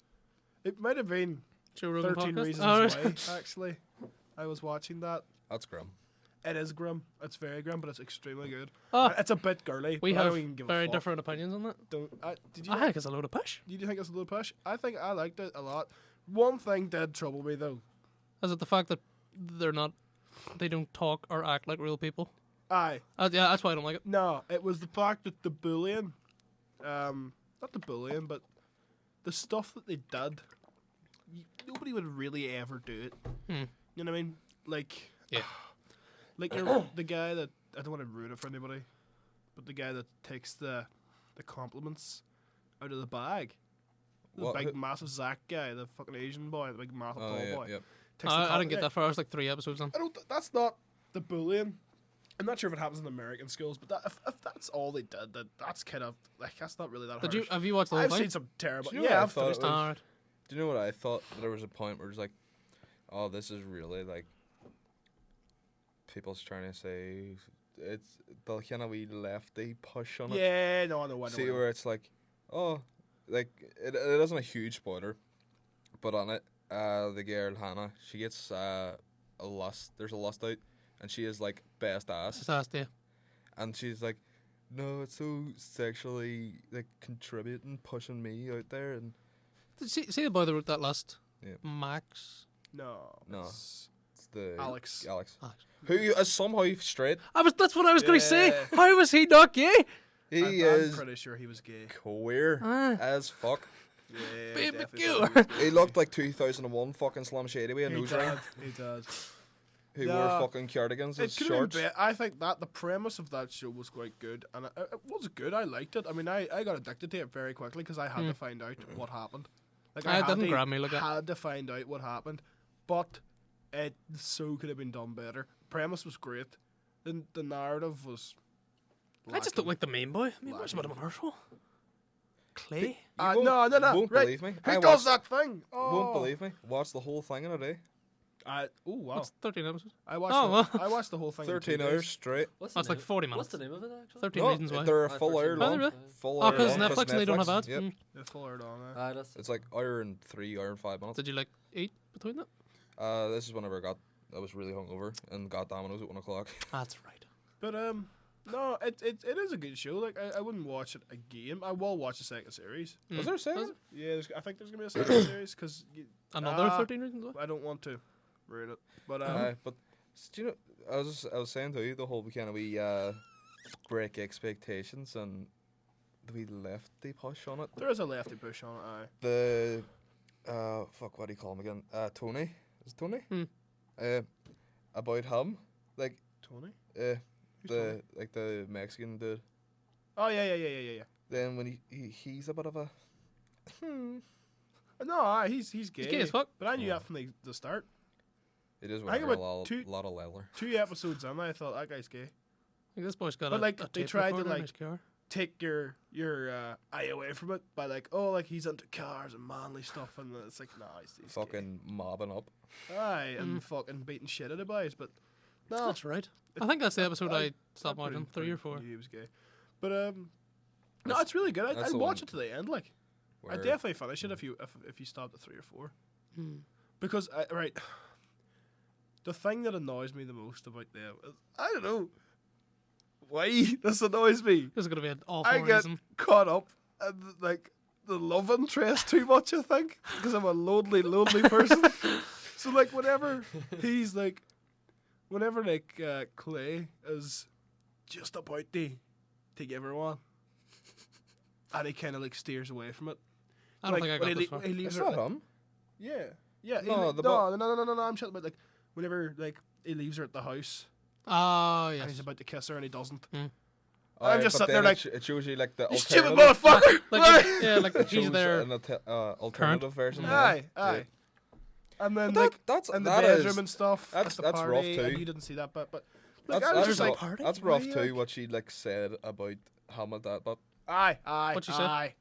It might have been Joe Rogan 13 podcast? Reasons Alright. Why. Actually, I was watching that. That's grim. It is grim. It's very grim, but it's extremely good. Oh, It's a bit girly. we but I have don't even give very a fuck. different opinions on that. Did you? I think it's a load of push. Did you think it's a little push? I think I liked it a lot. One thing did trouble me though. Is it the fact that they don't talk or act like real people? Aye. Yeah, that's why I don't like it. No, it was the fact that the bullying, not the bullying, but the stuff that they did, nobody would really ever do it. Hmm. You know what I mean? Like, Yeah. like the guy that, I don't want to ruin it for anybody, but the guy that takes the compliments out of the bag. The What, big, who- massive Zach guy, the fucking Asian boy, the big, massive tall boy. Yep. Takes the I didn't get compliment- that far. I was like 3 episodes on. I don't. That's not the bullying. I'm not sure if it happens in American schools, but if that's all they did, that's kind of like that's not really that. Did harsh. have you watched the whole I've thing? seen some terrible. Do you know what Yeah, I I've thought it finished was? it. Alright. Do you know what I thought? There was a point where it's like, oh, this is really like people's trying to say it's the kind of wee lefty push on it. Yeah, no, I know. See where it's like, oh, like it isn't a huge spoiler, but on it, the girl Hannah, she gets a lust. There's a lust out, and she is like best ass, Just asked you. and she's like, no, it's so sexually like contributing, pushing me out there, and See the boy that wrote that last? Yeah. Max. No, No. it's it's the Alex. Alex, Alex. who is somehow straight. That's what I was going to say. Yeah. How was he not gay? He I'm is pretty sure he was gay. queer Ah. as fuck. Yeah, Baby definitely Q. thought he was gay. He looked like 2001 fucking Slim Shady with a He nose did. ring. He did. Who No. wore fucking cardigans It as could have shorts. been better. I think that the premise of that show was quite good, and it was good. I liked it. I mean, I got addicted to it very quickly because I had to find out what happened. Like It had didn't to- grab me like that. Had to find out what happened, but it so could have been done better. Premise was great. The narrative was. I just don't like the main boy. The main boy's a bit of an arsehole. Clay? You No. won't Right. believe me. Who I does watched- that thing? Oh. Won't believe me. Watched the whole thing in a day. Oh wow! What's 13 episodes? I watched. Oh, I watched the whole thing. in 13 2 hours days. straight. That's like 40 minutes. What's the name of it actually? 13 No, reasons why. they're a Ah, full 13 hour Are long. they really? Full Oh, hour because long, Netflix and they don't have ads. Yep. The full hour long. That's It's like hour and 3, hour and 5 minutes. Did you like eat between that? This is whenever I was really hungover and got Domino's at 1 o'clock. That's right. But no, it is a good show. Like I wouldn't watch it again. I will watch the second series. Was there a second? Yeah, I think there's gonna be a second series because Another 13 reasons why? I don't want to ruin it. But But do you know? I was saying to you the whole weekend we break expectations and we lefty push on it. there is a lefty push on it. Aye. The fuck, what do you call him again? Tony. Is it Tony? About him, like Tony. the Tony? like the Mexican dude. Oh yeah. Then when he's a bit of a No, he's gay. He's gay as fuck. But I knew that from the start. it is I think wearing a about lot of leather. 2 episodes in, I thought that guy's gay. Like, this boy's got But, a, like, a they tape tried to, recorder in like, his car. Take your eye away from it by like, oh, like he's into cars and manly stuff, and it's like, nah, he's gay. Fucking mobbing up. Aye, and fucking beating shit out of boys, but no, That's right. I think that's the episode I stopped watching. 3 or 4. He was gay, but no, it's really good. that's I'd the watch one it to the end. Like, Where I'd definitely finish it if you stopped at 3 or 4, because right, the thing that annoys me the most about them is I don't know why this annoys me. This is going to be an awful I get reason. caught up in like the love interest too much, I think, because I'm a lonely person. So like whenever Clay is just about to give her one, and he kind of like steers away from it. I don't like, think I when got this far. he leaves It's her. not Like, him. yeah. No, No. I'm chatting about like whenever like he leaves her at the house Oh, and yes. he's about to kiss her and he doesn't. Mm. I'm just but sitting there then like, it shows you like the you stupid alternative. motherfucker. Like, yeah, like It he's shows there. an alternative version. of Aye. it. And then But like that's in the that bedroom is- and stuff. that's- at the that's rough party, too. And you didn't see that, but like, That's, I was that's, just like, rough, that's rough why, too. like- What she like said about him at that, but aye. What'd she say? Aye.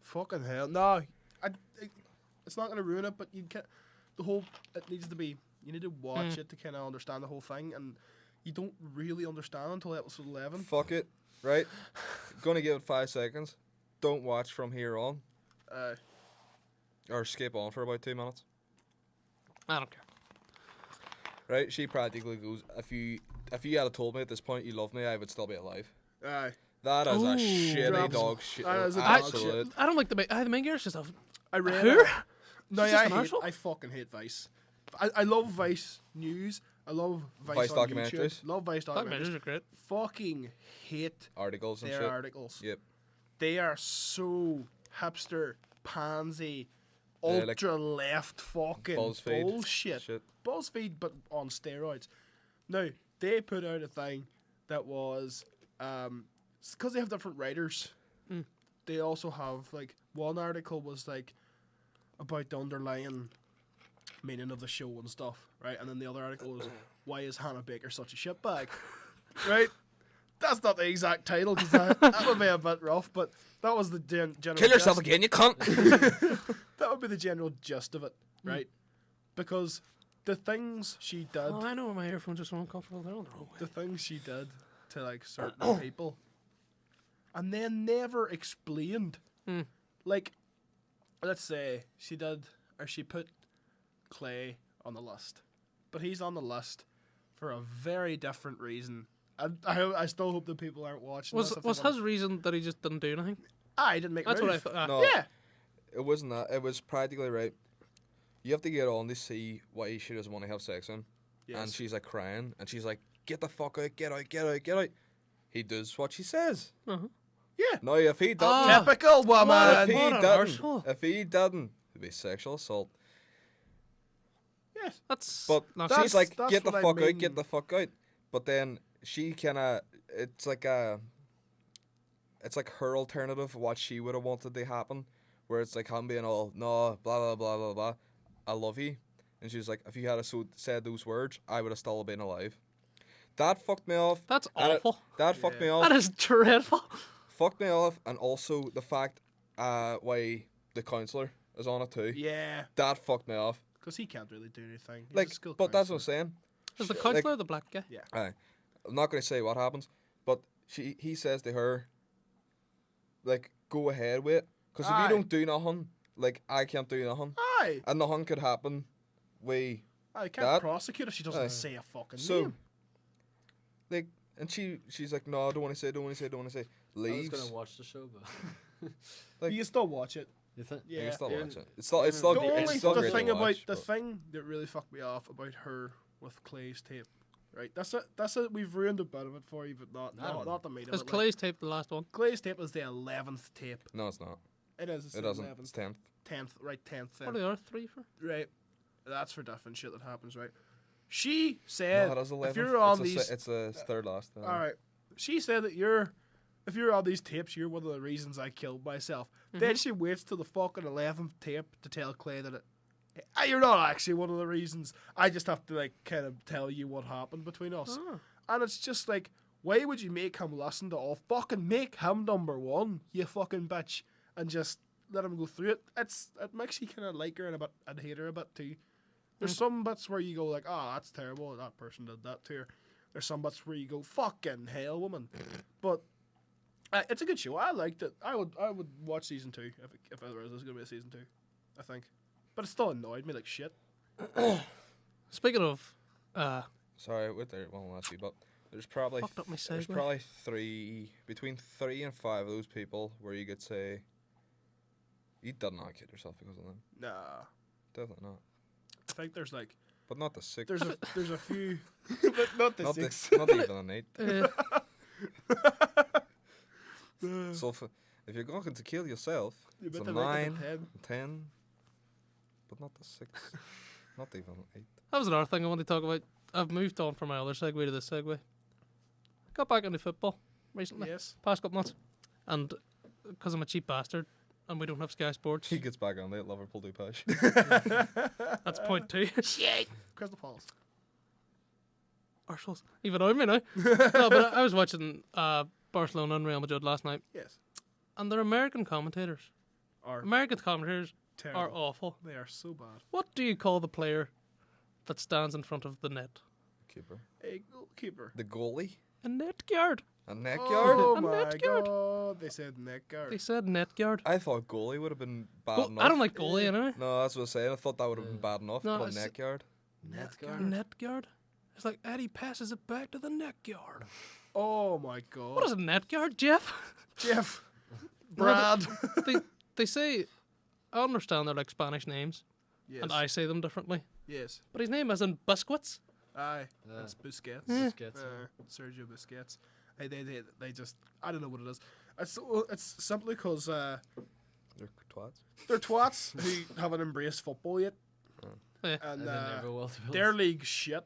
Fucking hell, no. It's not gonna ruin it, but you can't. It needs to be. You need to watch it to kind of understand the whole thing, and you don't really understand until episode 11. fuck it, right? Gonna give it 5 seconds. Don't watch from here on, or skip on for about 2 minutes. I don't care. Right? She practically goes, if you had told me at this point you love me, I would still be alive. Aye. That is Ooh. a shitty Drops- dog shit. that is a dog Absolute. I don't like the main character stuff. I read Who? it. No, She's just an I arsehole? fucking hate Vice. I love Vice News. I love Vice on documentaries. YouTube. Love Vice documentaries. Documentaries are great. Fucking hate Articles and their shit. articles. Yep. They are so hipster, pansy, Yeah, like ultra left fucking BuzzFeed bullshit. shit. BuzzFeed, but on steroids. Now, they put out a thing that was, because they have different writers, they also have, like, one article was, like, about the underlying meaning of the show and stuff, right? And then the other article was, why is Hannah Baker such a shitbag? Right? That's not the exact title, because that would be a bit rough, but that was the general Kill yourself gist. again, you cunt. That would be the general gist of it, right? Because the things she did, Oh, I know where my earphones are so uncomfortable. They're on the wrong way. the things she did to like certain people, and then never explained. Like, let's say she put Clay on the list, but he's on the list for a very different reason. I still hope that people aren't watching. Was this if they was wanna- his reason that he just didn't do anything? He didn't make a That's what I move. thought. No. Yeah, It wasn't that. It was practically right. You have to get on to see why she doesn't want to have sex with him. Yes. And she's like crying, and she's like, "Get the fuck out! Get out! Get out! Get out!" He does what she says. Uh-huh. yeah. No, if he doesn't, Ah. Typical if woman. he What an didn't, arsehole. if he didn't, it'd be sexual assault. Yes. That's But not that's- she's like, that's "Get the what I fuck out! mean. Get the fuck out!" But then she it's like her alternative. What she would have wanted to happen, where it's like him being all, "No, blah blah blah blah blah, I love you," and she's like, "If you had said those words, I would have still been alive." That fucked me off. That's And awful. that fucked me off. That is dreadful. Fucked me off, and also the fact why the counselor is on it too. Yeah. That fucked me off. Because he can't really do anything. He's Like, a school but that's what I'm counselor. saying. Is the Sh- counselor like- the black guy? Yeah. Aye. I'm not going to say what happens, but he says to her, like, go ahead with it. Because if Aye. you don't do nothing, like, I can't do nothing. Aye. And nothing could happen. We. I can't That- prosecute if she doesn't Aye. say a fucking So, name. like, and she's like, no, I don't want to say, don't want to say, don't want to say. I was Leaves. gonna watch the show, but like- You can still watch it. you think? You Yeah. can still Even- watch it. It's still The great. only It's still the great thing to about watch, the but- thing that really fucked me off about her with Clay's tape, right? That's it. We've ruined a bit of it for you, but not the meat of Is it. Like, Clay's tape the last one? Clay's tape is the 11th tape. No, it's not. It is. It's It the doesn't. 11th. It's 10th. 10th, right? 10th. What are the other three for? Right. That's for different shit that happens, right? She said, No, it is 11th. if you're on it's these, it's a third last. all right. She said that if you're on these tapes, you're one of the reasons I killed myself. Then she waits till the fucking 11th tape to tell Clay that you're not actually one of the reasons. I just have to like kind of tell you what happened between us. Oh. And it's just like, why would you make him listen to all? Fucking make him number one, you fucking bitch, and just let him go through it. It makes you kind of like her and hate her a bit too. There's some bits where you go like, oh, that's terrible. That person did that to her. There's some bits where you go, fucking hell, woman. But it's a good show. I liked it. I would watch season 2 if there was going to be a season 2. I think, but it still annoyed me like shit. Speaking of, Sorry, with there one last few, but there's probably Fucked up my there's segue. probably between 3 and 5 of those people where you could say you did not kid yourself because of them. Nah, Definitely not. I think there's like But not the 6. there's a few, but not the not six. not even an 8. uh, So if you're going to kill yourself, You it's a better make it 9, a 10. 10, but not the 6. Not even an 8. that was another thing I wanted to talk about. I've moved on from my other segue to this segue. Got back into football recently, Yes. past couple months, and because I'm a cheap bastard and we don't have Sky Sports, He gets back on it. Liverpool do push. that's point 2. Crystal Palace. Arseholes. Even I, now. No, but I was watching Barcelona and Real Madrid last night, Yes. and their American commentators. Are American commentators terrible. are awful. They are so bad. What do you call the player that stands in front of the net? Keeper. A goalkeeper. The goalie. A net guard. A neck yard. Oh A my net guard. god! They said neck guard. They said net guard. I thought goalie would have been bad Well, enough. I don't like goalie anyway. No, that's what I was saying. I thought that would have been bad enough. No, but it's- neck yard. Net guard. guard. Net guard. It's like Eddie passes it back to the net guard. Oh my god! What is a net guard, Jeff? Jeff? No, Brad? They say, I understand they're like Spanish names, yes. and I say them differently. Yes. But his name isn't Biscuits. Aye. Yeah. It's Busquets. Busquets. Sergio Busquets. They just, I don't know what it is. It's simply because They're twats. they're twats who haven't embraced football yet, Yeah. and And they never will, to be their honest. league shit.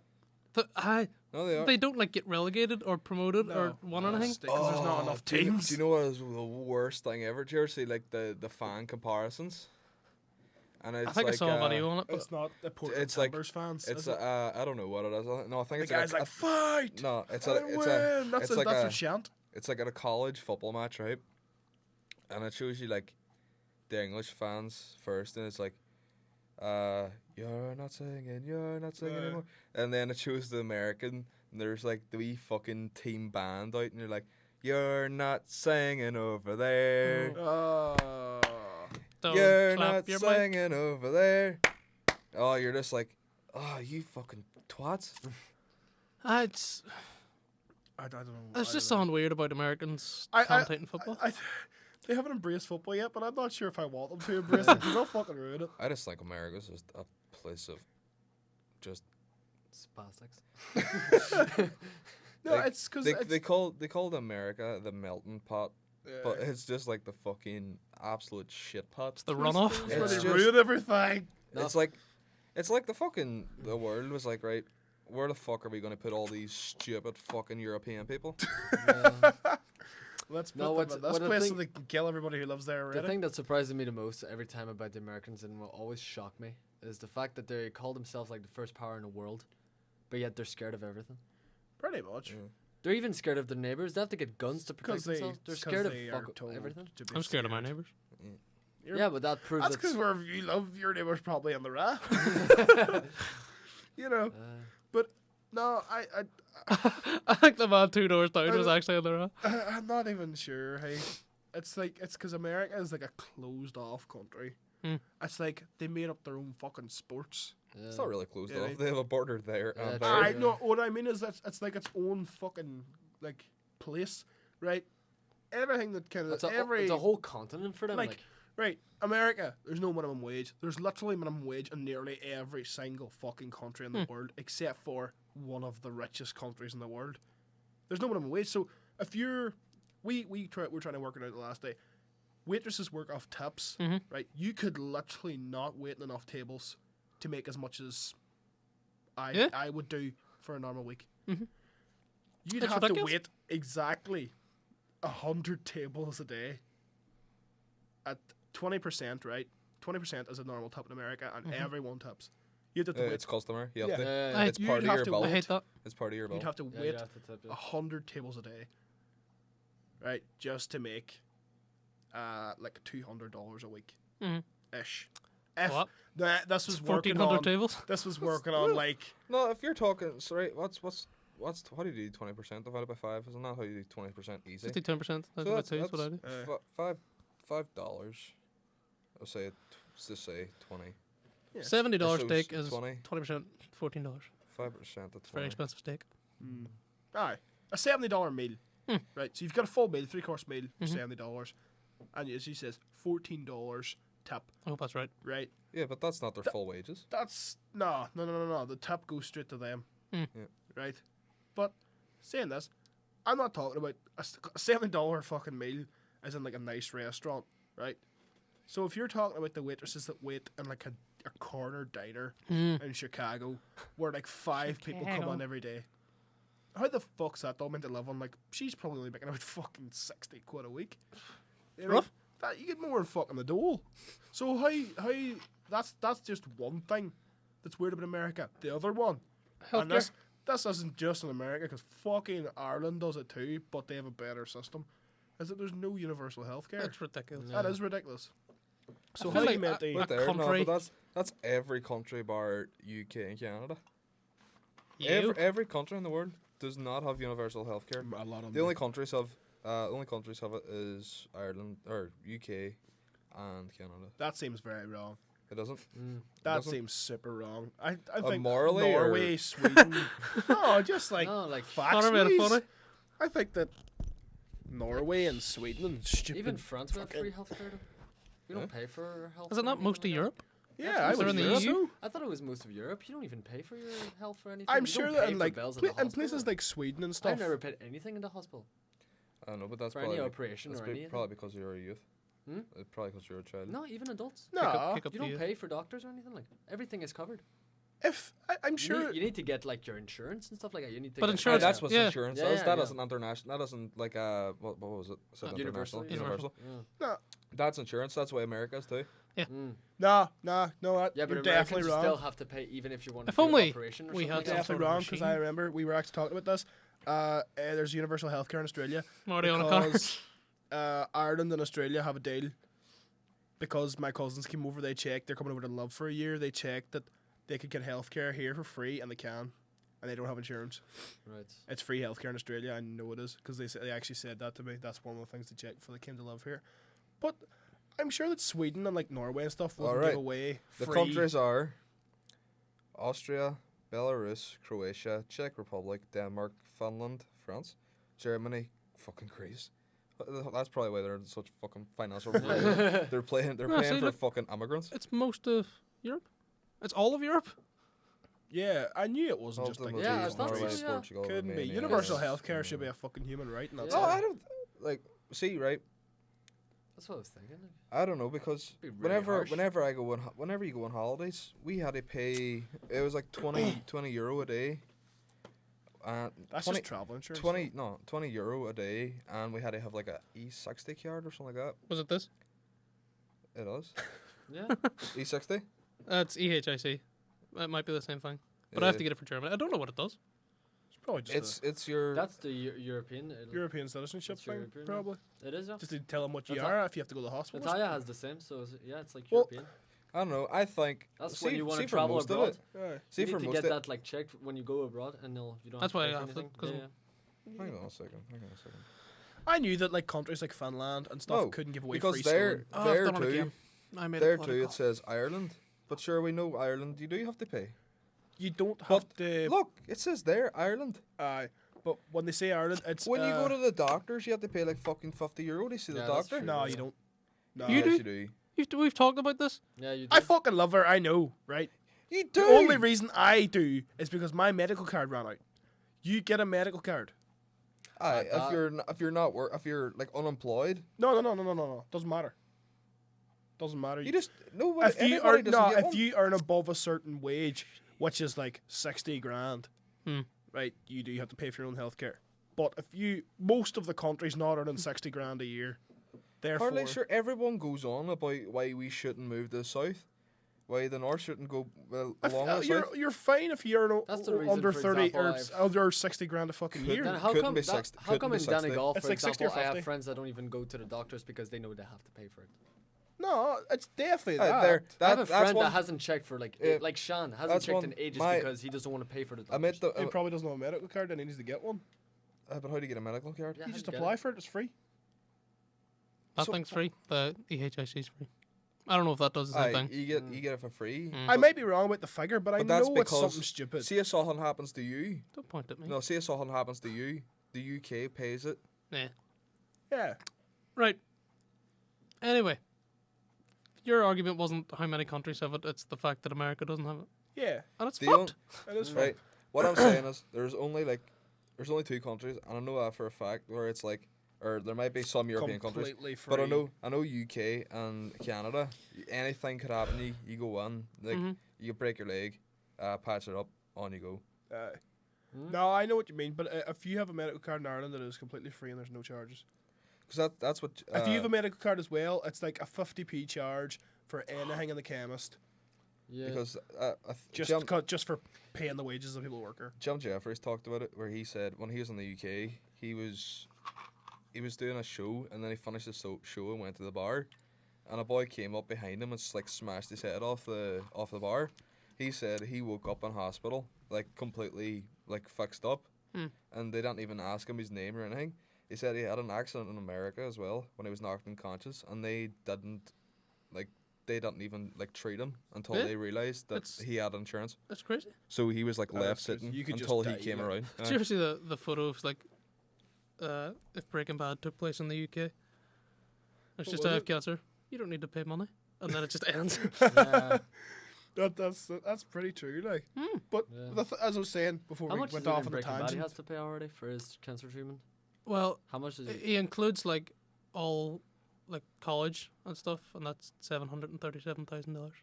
No, they are. They don't like get relegated or promoted or No. won anything. Because there's not enough teams. Do you know what is the worst thing ever? Do you ever see like the fan comparisons? And it's I think like, I saw a video on it, but It's not the Portland it's like- Timbers fans. It's is it? I don't know what it is. No, I think The it's guy's like, fight! no, it's I a it's a win! That's it's a, like that's a a chant. it's like at a college football match, right? And it shows you like the English fans first, and it's like, you're not singing anymore. And then it shows the American, and there's like the wee fucking team band out, and you're like, you're not singing over there. don't You're clap not your mic. singing over there. Oh, you're just like, oh, you fucking twats. It's I don't know. there's just something weird about Americans I- commentating football. They haven't embraced football yet, but I'm not sure if I want them to embrace it because they'll fucking ruin it. I just think America's just a place of just. Spastics. No, Like, it's because they called America the melting pot, but it's just like the fucking absolute shit pot. It's the runoff. It's where It's they just- ruin everything. It's like the world was like, right, where the fuck are we gonna put all these stupid fucking European people? Let's put No, them what's- in this what I place so think- they can kill everybody who lives there The already. thing that surprises me the most every time about the Americans and will always shock me is the fact that they call themselves like the first power in the world, but yet they're scared of everything. Pretty much. Yeah. They're even scared of their neighbors. They have to get guns to protect Because themselves. They're scared of they are fuck told everything. to be I'm scared of my neighbours. Yeah, but that proves That's because wherever you live, your neighbour's probably on the raft. You know. But no, I think the man 2 doors down was actually in the room. I'm not even sure. Hey, it's because America is like a closed off country. It's like they made up their own fucking sports. Yeah. It's not really closed Yeah, off. They have a border there Yeah, and true. there. I know what I mean is that it's like its own fucking like place, right? Everything that kind of It's a whole continent for them. like right, America. There's no minimum wage. There's literally minimum wage in nearly every single fucking country in the world, except for one of the richest countries in the world. There's no minimum wage. So if you're, we're trying to work it out the last day. Waitresses work off tips, right? You could literally not wait in enough tables to make as much as I would do for a normal week. You'd It's have ridiculous. to wait exactly 100 tables a day at 20%, right? 20% is a normal tip in America, and everyone tips. You'd have to wait. It's customer. You have Yeah. to. It's You'd part of have your to bill. I hate that. It's part of your bill. You'd have to Yeah, wait you have to tip it. 100 tables a day, right? Just to make like $200 a week ish. If What? this was working 1,400 on, tables. this was working on like No, if you're talking, sorry, what's how do you do 20% divided by 5? Isn't that how you do 20% easy? 10%. That's So what I what I do. $5. I'll say let's just say 20. Yeah. $70 So steak is 20. 20%, $14. 5% of 20. Very expensive steak. aye, a $70 meal, right? So you've got a full meal, 3-course meal for $70, and as he says, $14 tip, I hope that's right. right? Yeah, but that's not their full wages. That's no. The tip goes straight to them, Yeah. right? But saying this, I'm not talking about a $70 fucking meal as in like a nice restaurant, right? So if you're talking about the waitresses that wait in like a corner diner in Chicago where like 5 people come Chicago. on every day, how the fuck's that all meant to live on? Like, she's probably only making about fucking 60 quid a week. You know, Rough. that you get more than fucking the dole. So how that's just one thing that's weird about America. The other one, and Healthcare. this isn't just in America because fucking Ireland does it too, but they have a better system. Is that there's no universal healthcare? That's ridiculous. That is ridiculous. So feel how like you meant to? But there, country- no, but that's every country bar UK and Canada. You? Every country in the world does not have universal healthcare. A lot of The only countries have it is Ireland or UK and Canada. that seems very wrong. It doesn't. That doesn't? seems super wrong. I think morally or- Norway, Sweden. No, just like No, like facts. Thought about it wise, funny. I think that Norway and Sweden and stupid. even France would have fucking- free healthcare. We don't pay for health. Is it not most of Europe? Yeah, I Is there would in the think EU? so. I thought it was most of Europe. You don't even pay for your health for anything. I'm You sure don't that pay in for like bills in the in hospital. places like Sweden and stuff. I've never paid anything in the hospital I don't know, but that's for probably any operation that's or anything. probably because you're a youth. It's probably because you're a child. No, even adults. No, Pick up You the don't pay for doctors or anything. Like everything is covered. if I'm You sure. need, you need to get like your insurance and stuff like that. You need to. But get insurance- That's what Yeah. insurance Yeah, does. yeah, that yeah. isn't international. That isn't like what was it? I said Universal. international. Universal. Yeah. No, That's insurance. That's why America's too. no. Yeah, You're but definitely Americans wrong. still have to pay even if you want to If do only an operation or we something had like some that. Definitely sort of wrong because machine. I remember we were actually talking about this. There's universal healthcare in Australia Marty on a because Ireland and Australia have a deal. Because my cousins came over, they checked. They're coming over to Love for a year. They checked that they could get healthcare here for free, and they can, and they don't have insurance. Right. It's free healthcare in Australia. I know it is because they actually said that to me. That's one of the things they checked before they came to Love here. But I'm sure that Sweden and like Norway and stuff wouldn't Alright. give away The free. countries are Austria, Belarus, Croatia, Czech Republic, Denmark, Finland, France, Germany. Fucking crazy. That's probably why they're in such fucking financial. They're paying No, see, for look- fucking immigrants. It's most of Europe. It's all of Europe. Yeah, I knew it wasn't just like Ultimately, Yeah, it's it's not Norway, true, yeah. Portugal, couldn't be. Romania. Universal Yes. healthcare should be a fucking human right, and that's No, Yeah. it. I don't like. See, right? That's what I was thinking. I don't know because Be really whenever harsh. whenever you go on holidays, we had to pay. It was like 20 euro a day. That's 20, just travel insurance. 20 euro a day, and we had to have like a E60 card or something like that. Was it this? It is Yeah. Probably just It's your. That's the European. European citizenship It's thing, European, probably. It is, yeah. Just to tell them what you That's are if you have to go to the hospital. Italia has the same, so it's like Well, European. I don't know. I think. That's when you want see to for travel most of abroad. it. Aye. See You for need to most get of that like checked when you go abroad, and you don't. That's have why to I pay have for it, anything. 'cause Hang on a second. I knew that like countries like Finland and stuff No, couldn't give away because free there, stolen. I've there done it too, again. I made there a too. It says Ireland, but sure we know Ireland. You do have to pay. You don't have But to. look, it says there Ireland. Aye. But when they say Ireland, it's When you go to the doctors, you have to pay like fucking €50 to see the Yeah, that's doctor. true. No, Yeah. you don't. No. You Yes, do? you do. We've talked about this. Yeah, you do. I fucking love her. I know, right? You do. The only reason I do is because my medical card ran out. You get a medical card. Aye, that- if you're not if you're like unemployed, No. Doesn't matter. Doesn't matter. you just nobody. if you everybody earn doesn't get if one. you earn above a certain wage, which is like 60 grand, Hmm. right? You do have to pay for your own healthcare. But if most of the country's not earning 60 grand a year, therefore, Hardly sure everyone goes on about why we shouldn't move to the south, why the north shouldn't go along with the south. you're fine if you earn That's the reason, under for 30 example, or I've- under 60 grand a fucking year. Then how Couldn't come be that, 60 how couldn't come be in 60. Donegal, It's for like 60 or example, I 50. have friends that don't even go to the doctors because they know they have to pay for it. No, it's definitely Aye, that. there, I have a that's friend one. that hasn't checked for like Sean hasn't that's checked one- in ages my- because he doesn't want to pay for the I doctors. met the. He probably doesn't have a medical card and he needs to get one. But how do you get a medical card? Yeah, You I just get apply it. for it, it's free. That So- thing's free. The EHIC's free. I don't know if that does the same Aye, thing. you get it for free. Mm. I might be wrong about the figure, but I But that's know it's because something stupid. See if something happens to you. Don't point at me. No, see if something happens to you. The UK pays it. Nah. Yeah. Right. Anyway, your argument wasn't how many countries have it, it's the fact that America doesn't have it. Yeah. And it's The fucked. It is Right. What I'm saying is there's only two countries, and I know that for a fact, where it's like, or there might be some European countries, completely free. but I know UK and Canada. Anything could happen. You go in, like Mhm. you could break your leg, patch it up, on you go. No, I know what you mean, but if you have a medical card in Ireland, it is completely free and there's no charges. Because that's what. If you have a medical card as well, it's like a 50p charge for anything in the chemist, Yeah. because just for paying the wages of people who work here. Jim Jeffries talked about it, where he said when he was in the UK, he was doing a show, and then he finished the show and went to the bar, and a boy came up behind him and like smashed his head off the bar. He said he woke up in hospital like completely like fixed up, and they didn't even ask him his name or anything. He said he had an accident in America as well when he was knocked unconscious, and they didn't even like treat him until Yeah. they realized that It's- he had insurance. That's crazy. So he was like Oh, left that's crazy. sitting You could just until he die, came like- around. Did you ever see the photos like if Breaking Bad took place in the UK? It's just was I have it? cancer. You don't need to pay money. And then it just ends. Yeah. That's pretty true, like. But Yeah. as I was saying before How we much went is it off in on the Breaking Bad he tangent, has to pay already for his cancer treatment? Well, How much is it? he includes like all like college and stuff, and that's $737,000.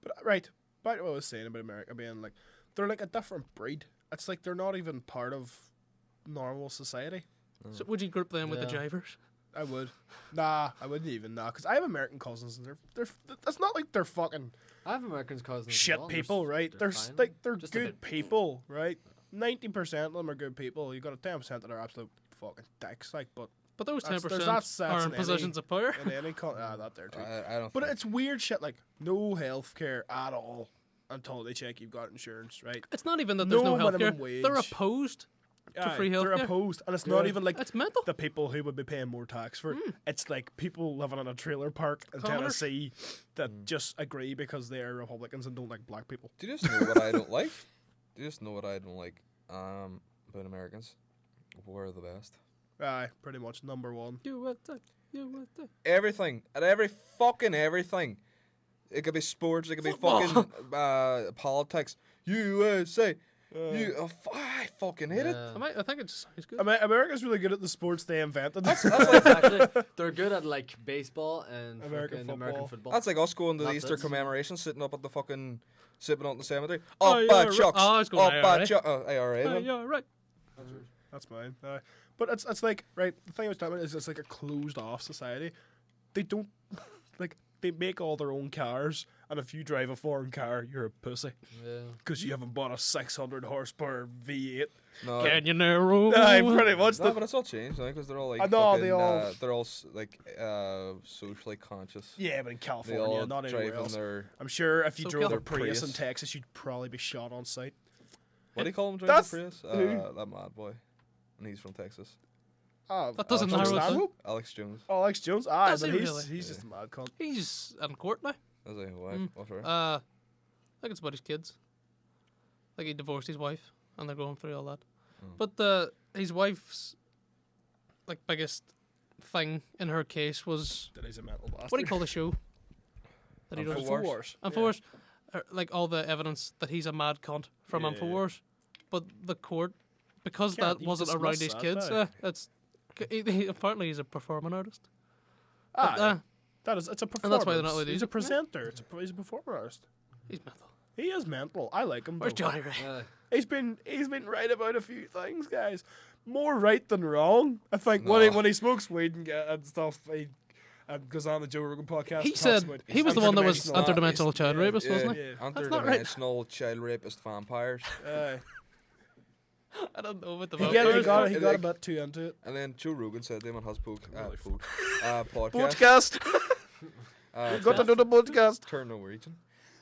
but right, back to what I was saying about America being like, they're like a different breed. It's like they're not even part of normal society. So would you group them with the Yeah. jivers? I would. Nah, I wouldn't even. Nah, because I have American cousins and they're that's not like they're fucking I have Americans cousins. as shit well, and they're people, s- right? They're They're fine. like they're Just a good bit- people, right? 90% of them are good people. You got a 10% that are absolute fucking dicks, like. But But those That's- 10% there's that are stats in in positions of power. in any that there too. I don't. But think- it's weird shit like no health care at all until they check you've got insurance, right? It's not even that there's no No healthcare. minimum They're wage. opposed. Aye, free they're healthcare? opposed, and it's not Yeah. even like It's mental. the people who would be paying more tax for it. It's like people living in a trailer park in Commoners. Tennessee that just agree because they're Republicans and don't like black people. Do you just know what I don't like? Do you just know what I don't like about Americans? We're the best. Aye, pretty much number one. USA. Everything. At every fucking everything. It could be sports. It could be Football. fucking politics. USA. I fucking hate it. Yeah. I think it just sounds good. I mean, America's really good at the sports they invented. Exactly. They're good at like baseball and American American football. football. That's like us going to the That's Easter it. commemoration, sitting up at the fucking, sipping out in the cemetery. Oh, Oh, yeah, bad right. chucks. Oh, I was going bad IRA. chucks. Oh, IRA. Oh, then. yeah, right. That's mine. But it's like, right, the thing I was talking about is it's like a closed off society. They don't, like, they make all their own cars And if you drive a foreign car, you're a pussy. Yeah. Because you haven't bought a 600 horsepower V8. No, Can you narrow? Aye, pretty much. no, but it's all changed now because they're all like I know, fucking, they all- they're all like socially conscious. Yeah, but in They California, all not drive anywhere in else. their I'm sure if you So drove a their Prius in Prius. Texas, you'd probably be shot on sight. what do you call him? That's Driving the Prius? who? That mad boy, and he's from Texas. Oh, That doesn't Alex narrow it down. Stanhope? Alex Jones. Oh, Alex Jones. Ah, Does but he he's really? he's just a mad cunt. He's in court now. Is he? Why? Mm. What's right? I think it's about his kids. Like he divorced his wife, and they're going through all that. But his wife's like biggest thing in her case was That he's a mental bastard. what do you call the show that he does? Infowars. Infowars. Like all the evidence that he's a mad cunt from Yeah. Infowars, but the court, because Can't that you wasn't around his dismiss kids. that, It's apparently he's a performing artist. Ah, But, that is, it's a performance. and that's why they're not allowed to He's use a it. presenter. He's a performer artist. he's mental. He is mental. I like him. Where's though. Johnny Ray? He's been right about a few things, guys. More right than wrong. I think No. when he smokes weed and stuff, he goes on the Joe Rogan podcast. He talks said about he was the one that was interdimensional- interdimensional child yeah, rapist, wasn't he? Yeah. That's not right. Interdimensional child rapist vampires. Aye. I don't know what the He vampires got Like- a bit too into it. And then Joe Rogan said to him on his podcast. Podcast. Got to do the podcast. Turn Norwegian.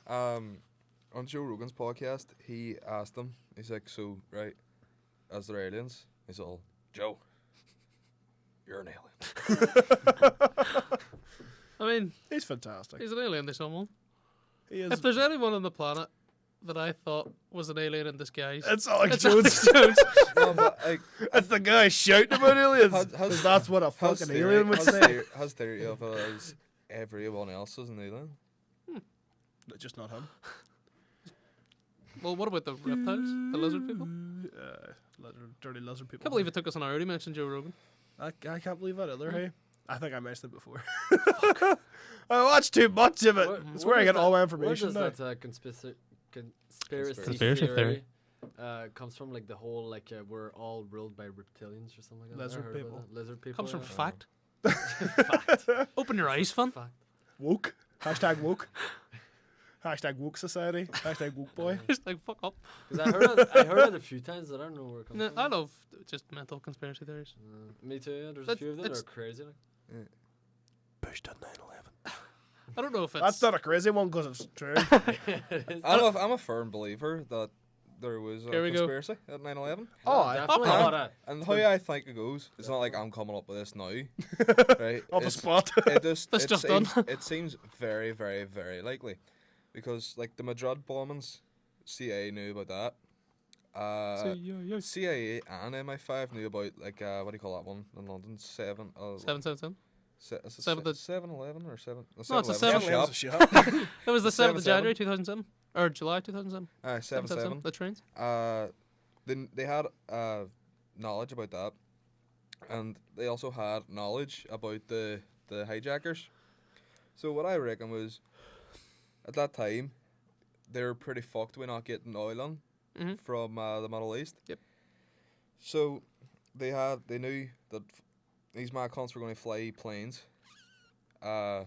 On Joe Rogan's podcast, he asked him, he's like, so, right, as they're aliens, he's all, Joe, you're an alien. I mean, He's fantastic. he's an alien to someone. He is. If there's anyone on the planet that I thought was an alien in disguise, It's Alex it's Jones. Alex Jones. No, but, like, It's the guy shouting about aliens. Has- 'Cause that's what a his fucking theory, alien would his say. theory, his theory of it is everyone else is an alien. Just not him. Well, what about the reptiles, the lizard people? Dirty lizard people. I can't believe it took us an hour to mention Joe Rogan. I can't believe that either. Hey, I think I mentioned it before. I watched too much of it. It's where I get all my information Where now. does that conspiracy Conspiracy theory comes from? Like the whole we're all ruled by reptilians or something like that. Lizard I heard about people. that. Lizard people. Comes from yeah. fact. Open your eyes, fun. Fact. Woke. Hashtag woke. Hashtag woke society. Hashtag woke boy. Just like fuck up. 'Cause I heard it a few times. I don't know where it comes No, from. I love just mental conspiracy theories. Me too. Yeah. There's a That- few of them that it's- are crazy. Like. Push to 9/11. I don't know if it's That's not a crazy one because it's true. I'm a firm believer that there was a Here we go. conspiracy at 9/11. Oh, I- definitely Up not a- And how I think it goes, it's not like I'm coming up with this now, right? Off the It's- spot. It just, That's it just seems, done. It seems very, very, very likely, because like the Madrid bombings, CIA knew about that. CIA and MI5 knew about like what do you call that one in London? 777. Is it Seven- 7-Eleven or 7? No, it's a 7-Eleven 7. shop. It was the 7th of 7-7. January 2007 or July 2007. 7-7. The trains. Then they had knowledge about that, and they also had knowledge about the hijackers. So what I reckon was, at that time, they were pretty fucked with not getting oil on from the Middle East. Yep. So they knew that these mad cunts were going to fly planes, at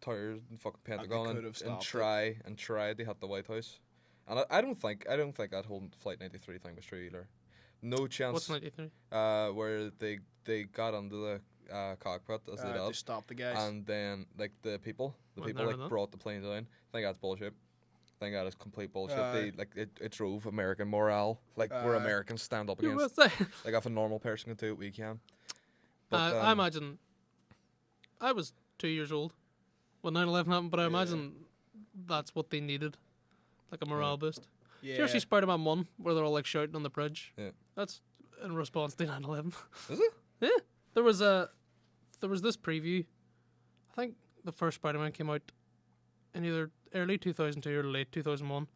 towers and fucking Pentagon could and have stopped try. They had the White House, and I don't think that whole Flight 93 thing was true either. No chance. What's 93? Where they got under the cockpit as they To did, stop the guys. and then like the people Wasn't there like enough? brought the plane down. I think that's bullshit. I think that is complete bullshit. Aye. They like it drove American morale. Like where Aye. Americans stand up Who was against. that? Like if a normal person can do it, we can. But, I imagine I was 2 years old when 9/11 happened, but I imagine that's what they needed, like a morale boost. yeah. Did you ever see Spider-Man 1 where they're all like shouting on the bridge? Yeah. That's in response to 9/11. is it? Yeah, there was this preview. I think the first Spider-Man came out in either early 2002 or late 2001,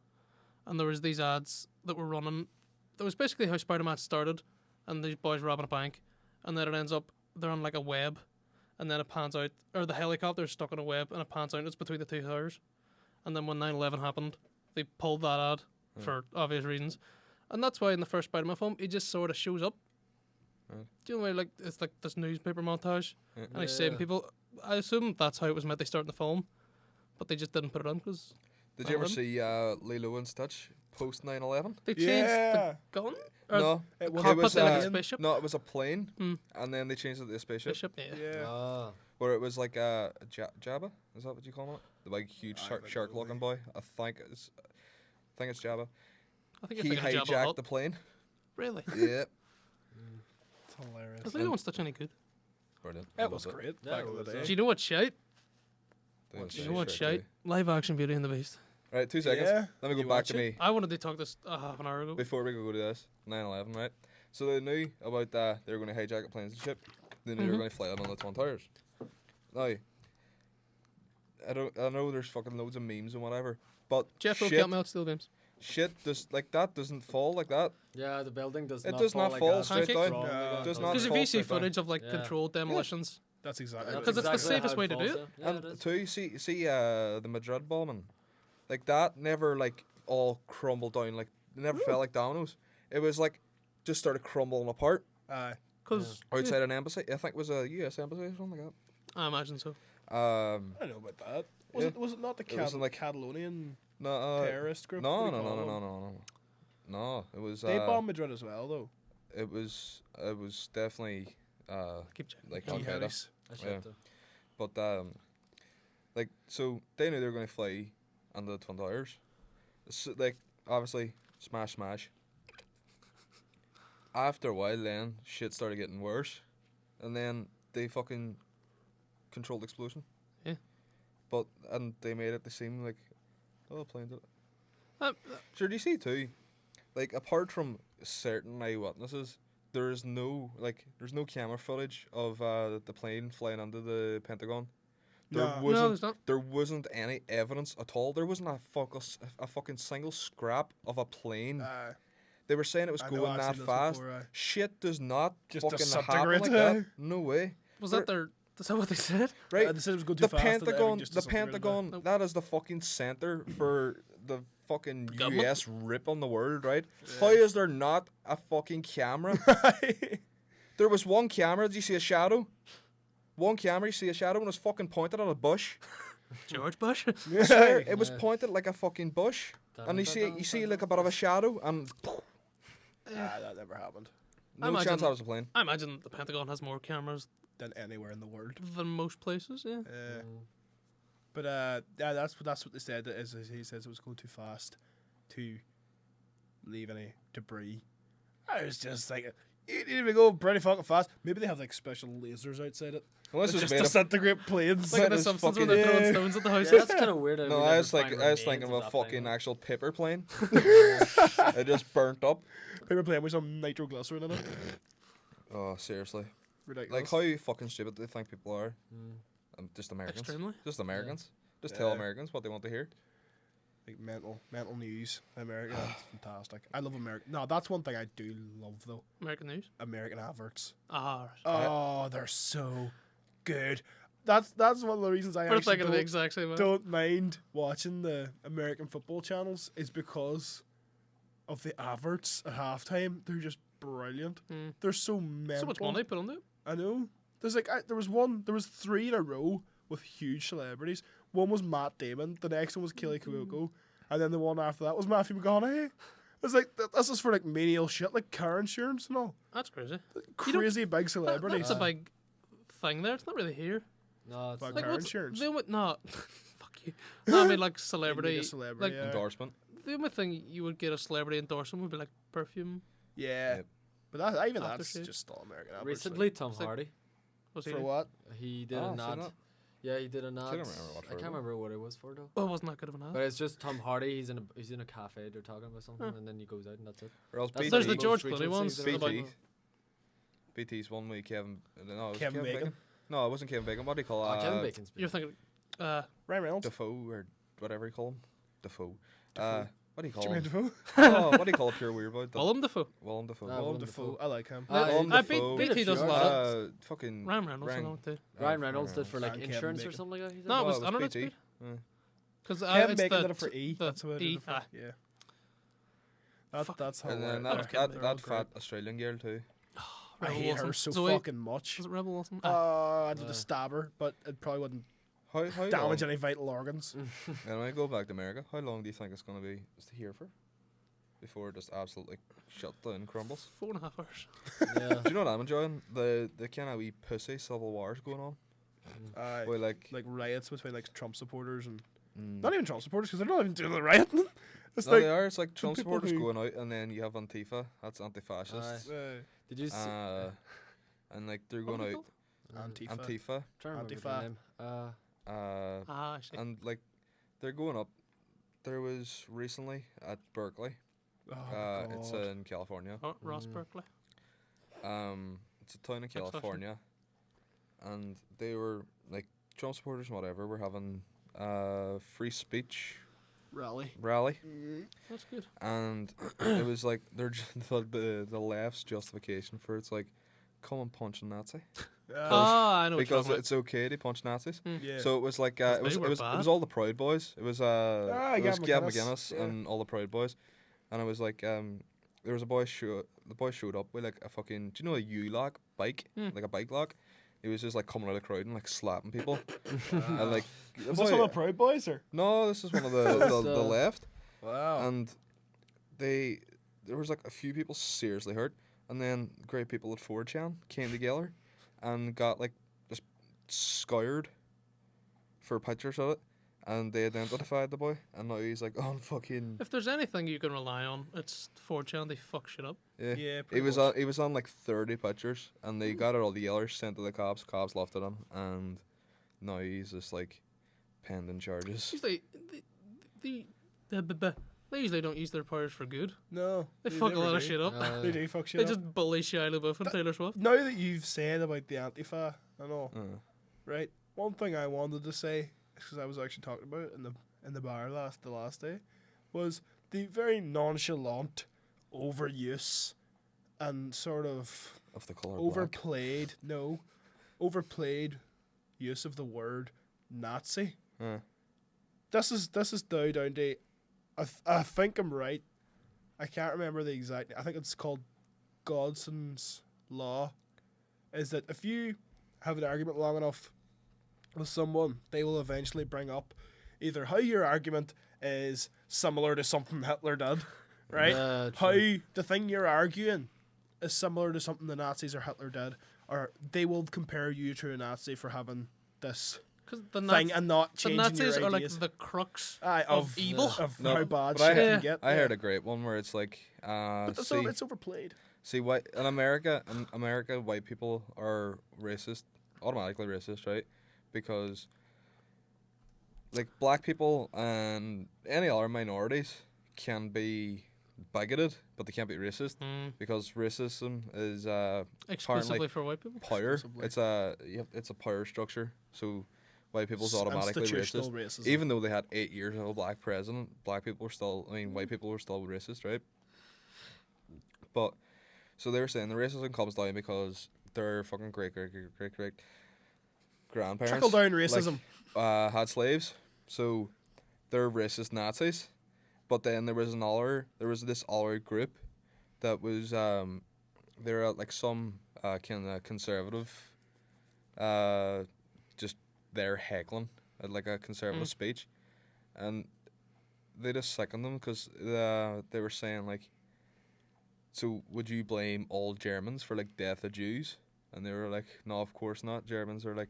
and there was these ads that were running. That was basically how Spider-Man started, and these boys robbing a bank, and then it ends up they're on like a web, and then it pans out, or the helicopter's stuck on a web, and it pans out. It's between the two towers, and then when 9/11 happened, they pulled that ad for obvious reasons, and that's why in the first Spider-Man film he just sort of shows up. Do you know, like it's like this newspaper montage, and he's saving people. I assume that's how it was meant to start in the film, but they just didn't put it on because Did you ever see Lilo and Stitch post 9/11? they changed the gun. No, It was, Carpet was, like a a spaceship. no, it was a plane, Hmm. and then they changed it to a spaceship, Spaceship, yeah. Yeah. Ah. where it was like a Jabba. Is that what you call it? The big, huge I don't shark-looking know. boy. I think it's Jabba. I think He you're thinking of Jabba the hijacked Hutt. the plane. Really? Yeah, It's hilarious. Is Lilo and Stitch any good? brilliant. I It was loved great Yeah, back it in the was, day. Do you know what shite? They was Do you very know what strict, shite? Live action Beauty and the Beast. Right, 2 seconds. Yeah. Let me You go back watch to it? me I wanted to talk this half an hour ago. before we go to this 9/11. Right, so they knew about they were going to hijack a plane and ship. They knew they were Mhm. going to fly it on the Twin Towers. Now, I know there's fucking loads of memes and whatever, but Jeff Rowe shit, can't melt steel beams. shit does like that doesn't fall like that. Yeah, the building does It not does fall not like fall that. straight Pancakes? down. No, It does it not Because if fall you see straight down. footage of like Yeah. controlled demolitions, That's exactly That's what 'Cause it's the exactly safest how way it to do falls it. down. Yeah, it And is. two, see the Madrid bombing, like that never like all crumbled down. Like they never felt like dominoes. It was like just started crumbling apart because outside an embassy. I think it was a U.S. embassy or something like I imagine so. that. I don't know about that. Was Yeah. it not the It was like- Catalonian No, terrorist group? no, What do no, you no, call no, them? no, no, no. No, it was. They bombed Madrid as well, though. It was definitely Keep checking. like Al Qaeda. Jihadis. I should Yeah. do. But like so they knew they were going to fly under the Twin Towers. So, like obviously smash. After a while, then shit started getting worse, and then they fucking controlled the explosion. Yeah. And they made it seem like the plane did it. Uh, Sure, do you see too? Like apart from certain eyewitnesses, there's no camera footage of the plane flying under the Pentagon. There No. wasn't. no, there's not. There wasn't any evidence at all. There wasn't a fucking single scrap of a plane. They were saying it was I know, going I've that seen this fast. before, Shit does not Just fucking happen disintegrate. like that. No way. Was that their? Is that what they said? Right? They said it was going too The fast. and everything Pentagon, just the disintegrated. Pentagon, Nope. that is the fucking center for the fucking Government? US rip on the world, right? How is there not a fucking camera? There was one camera. Did you see a shadow? One camera. You see a shadow, and it was fucking pointed at a bush. George Bush. I swear, it was Yeah. pointed like a fucking bush, and you see like a bit of a shadow, and That never happened. no imagine- chance I was a plane. I imagine the Pentagon has more cameras Than anywhere in the world. than most places. Yeah. But yeah, that's what they said. Is he says it was going too fast to leave any debris. I was just like, you need to go pretty fucking fast. Maybe they have like special lasers outside it. Well, this That was just made of. disintegrate planes. Like in That the is Simpsons when fucking- they're throwing Yeah. stones at the house. Yeah, that's kind of weird. No, I was thinking of a fucking actual paper plane. It just burnt up. Paper plane with some nitroglycerin in it. Oh, seriously. Ridiculous. Like, how fucking stupid do they think people are? Just Americans. Extremely. Just Americans. Just tell Yeah. Americans what they want to hear. Like mental news. America, that's fantastic. I love America. No, that's one thing I do love though. American news. American adverts. Ah, Oh, they're so good. That's one of the reasons I we're actually thinking of the exact same. One. don't mind watching the American football channels is because of the adverts at halftime. They're just brilliant. Mm. They're so mental. So much money put on it. I know. There's like there was 3 in a row with huge celebrities. One was Matt Damon, the next one was Kelly Cuoco, and then the one after that was Matthew McConaughey. It's like this is for like menial shit like car insurance and all. That's crazy. Crazy big celebrities. That's a big thing there. It's not really here. No, it's Like not. car what's insurance. the only, no, fuck you. No, I mean like You celebrity. need a celebrity, like, yeah. Endorsement. The only thing you would get a celebrity endorsement would be like perfume. Yeah. Yep. But even that's Aftershave. just still American adverts. Recently, Tom It's like- Hardy. Was he? For what? He did Ah, an seen ad. that. Yeah, he did an ad. remember what I for it can't was. remember what it was for though. Oh, it wasn't that good of an ad. But it's just Tom Hardy. He's in a cafe. They're talking about something, and then he goes out, and that's it. Or else That's BT. There's the most George recent Clooney ones. season about- BT. BT's one with Kevin. No, it was Kevin Bacon. No, it wasn't Kevin Bacon. What do you call Oh, it? Kevin Bacon's. You're thinking, Ryan Reynolds. Defoe or whatever you call him. Defoe. Defoe. What do you call Jermaine him? Defoe. Oh, what do you call a pure weirdo? Willem Dafoe. Willem Dafoe. Ah, Willem Willem Dafoe. Dafoe. I like him. Willem I Dafoe. BT does a lot of. Fucking Ryan Reynolds. Ryan- I know too. Ryan Reynolds did for like And Kevin insurance or Bacon. something like that. he said? No, it No, was it was Internet BT. Speed. Because Kevin it's Bacon the did it for E. the That's what I did E. it for. Ah. Yeah. Fuck. That's how And then love that, Kevin that, Bacon. that fat Australian girl too. I Rebel hate her Wilson. so Zoe- fucking much. Was it Rebel Wilson? Ah. I did a stab her, but it probably wouldn't How damage long, any vital organs. anyway, go back to America. How long do you think it's going to be here for? Before it just absolutely shut down, crumbles. 4.5 hours. Yeah. Do you know what I'm enjoying? The kind of wee pussy civil wars going on. Aye. Where like Riots between like Trump supporters and mm, not even Trump supporters because they're not even doing the rioting. It's no, like they are. It's like Trump people supporters who- going out, and then you have Antifa. That's anti-fascists. Did you see? And like they're What going are they out called? Antifa. Antifa. Trying to remember Antifa. the name. I see. And like they're going up. There was recently at Berkeley. Oh, It's God. in California. Oh, Ross Mm. Berkeley. It's a town in Next question. California, and they were like Trump supporters and whatever. Were having free speech Rally. rally, That's good. and it was like the left's justification for it's like, come and punch a Nazi I know what you're because talking about. it's okay to punch Nazis. Yeah. So it was like Because it was they it were was it bad. was all the Proud Boys. It was Gavin Gavin McInnes, McGuinness yeah. and all the Proud Boys, and it was like there was a boy the boy showed up with like a fucking, do you know a U-lock bike, Hmm. like a bike lock. He was just like coming out of the crowd and like slapping people, and like the Was this boy- one of the Proud Boys or? no, this is one of the It's, the left, Wow. and there was like a few people seriously hurt, and then great people at 4chan came together and got like just scoured for pictures of it, and they identified the boy, and now he's like on fucking If there's anything you can rely on, it's 4chan. They fuck shit up. yeah. Yeah, He pretty was much. on. He was on like 30 pictures, and they got it all together, sent to the cops. Cops laughed at him, and now he's just like pending charges. Usually, they usually don't use their powers for good. No. They fuck a never lot of do. shit up. They do fuck shit They up. just bully Shia LaBeouf and Taylor Swift. Now that you've said about the Antifa and all, right? One thing I wanted to say, because I was actually talking about it in the bar the last day, was the very nonchalant overuse and sort of Of the color overplayed use of the word Nazi. black. This is now down to I think I'm right. I can't remember the exact. I think it's called Godson's law. Is that if you have an argument long enough with someone, they will eventually bring up either how your argument is similar to something Hitler did, right? Yeah, How true. the thing you're arguing is similar to something the Nazis or Hitler did, or they will compare you to a Nazi for having this Because the, thing and not the changing Nazis your are like ideas. the crux Aye, of evil. of No, how bad but shit I- can get. I yeah. heard a great one where it's like, But see, it's overplayed. see, white in America, white people are racist, automatically racist, right? Because like black people and any other minorities can be bigoted, but they can't be racist because racism is Exclusively for white people. power. Exclusively. It's a power structure. So white people's S- automatically institutional racist. racism. Even though they had 8 years of a black president, black people were still. I mean, white people were still racist, right? But so they were saying the racism comes down because their fucking great grandparents Trickle down racism. had slaves, so they're racist Nazis. But then there was this other group that was they're like some kind of conservative, just they're heckling at like a conservative speech, and they just sickened them because they were saying like, so would you blame all Germans for like death of Jews? And they were like, no, of course not. Germans are like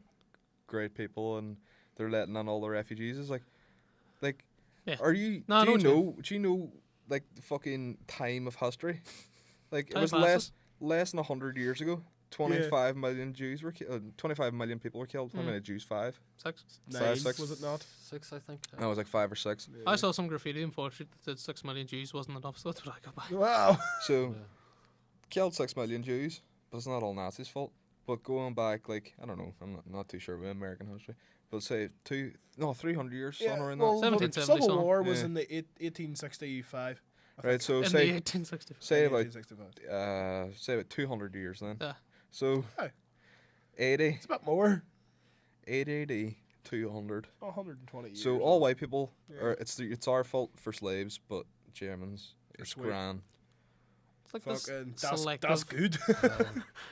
great people and they're letting in all the refugees. It's like Yeah. are you No, I do know you what you know do you know like the fucking time of history? Like Time it was passes. less than 100 years ago. 25 million Jews were 25 million people were killed. How many Jews? 5? 6. 9, six. was it not? 6, I think. No, it was like 5 or 6. I saw some graffiti in Ford Street that said 6 million Jews wasn't enough, so that's what I got back. Wow. So Yeah. killed 6 million Jews, but it's not all Nazis' fault. But going back, like I don't know, I'm not too sure about American history, but say 300 years somewhere in that. well, the 1770 Civil something. War was Yeah. in the 1865. Right, so In the say 1865. say about 1865. say about 200 years then. Yeah. So Aye. 80 It's a bit more. 80 200. 120 years. So all white people Yeah. are it's our fault for slaves, but Germans it's sweet. grand. It's like this Fucking, selective. that's good.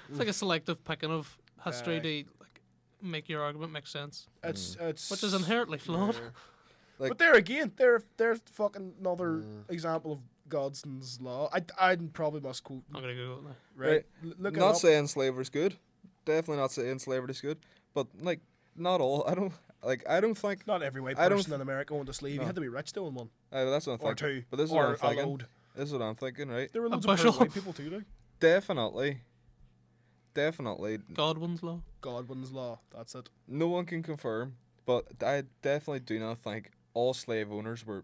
It's like a selective picking of history Aye. to like make your argument make sense, It's which is inherently flawed. Like- but there again, they're fucking another example of Godson's law. I probably must quote. I'm gonna Google it now. Right. Look it Not up. saying slavery's good. Definitely not saying slavery's good. But like, not all. I don't think. Not every white I don't person in America owned a slave. No. You had to be rich to own one. That's what I'm Or thinking. two. But this is or what I'm thinking. a load. This is what I'm thinking, right? There were loads of bushel. poor white people too, like. Definitely. Godwin's law. Godwin's law. That's it. No one can confirm, but I definitely do not think all slave owners were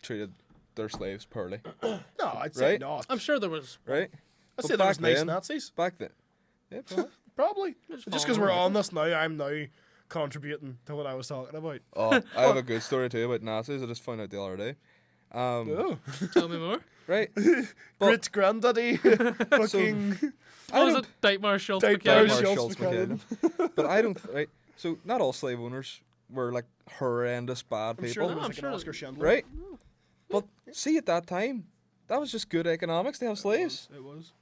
treated their slaves poorly. No, I'd say Right? not. I'm sure there was. Right? I'd But say there was back nice then- Nazis. Back then. Yeah, probably. Probably. Just Just because we're follow on this now, I'm now contributing to what I was talking about. Oh, I have a good story too about Nazis. I just found out the other day. Oh. Tell me more. Right? Great granddaddy. Fucking. What was it? Dightmar Schultz Dightmar McKenna? Schultz. Schultz McKenna. But I don't. Right? So not all slave owners were like horrendous bad I'm people, sure there was I'm like sure an Oscar Schindler. right? But see, at that time, that was just good economics to have slaves. It was.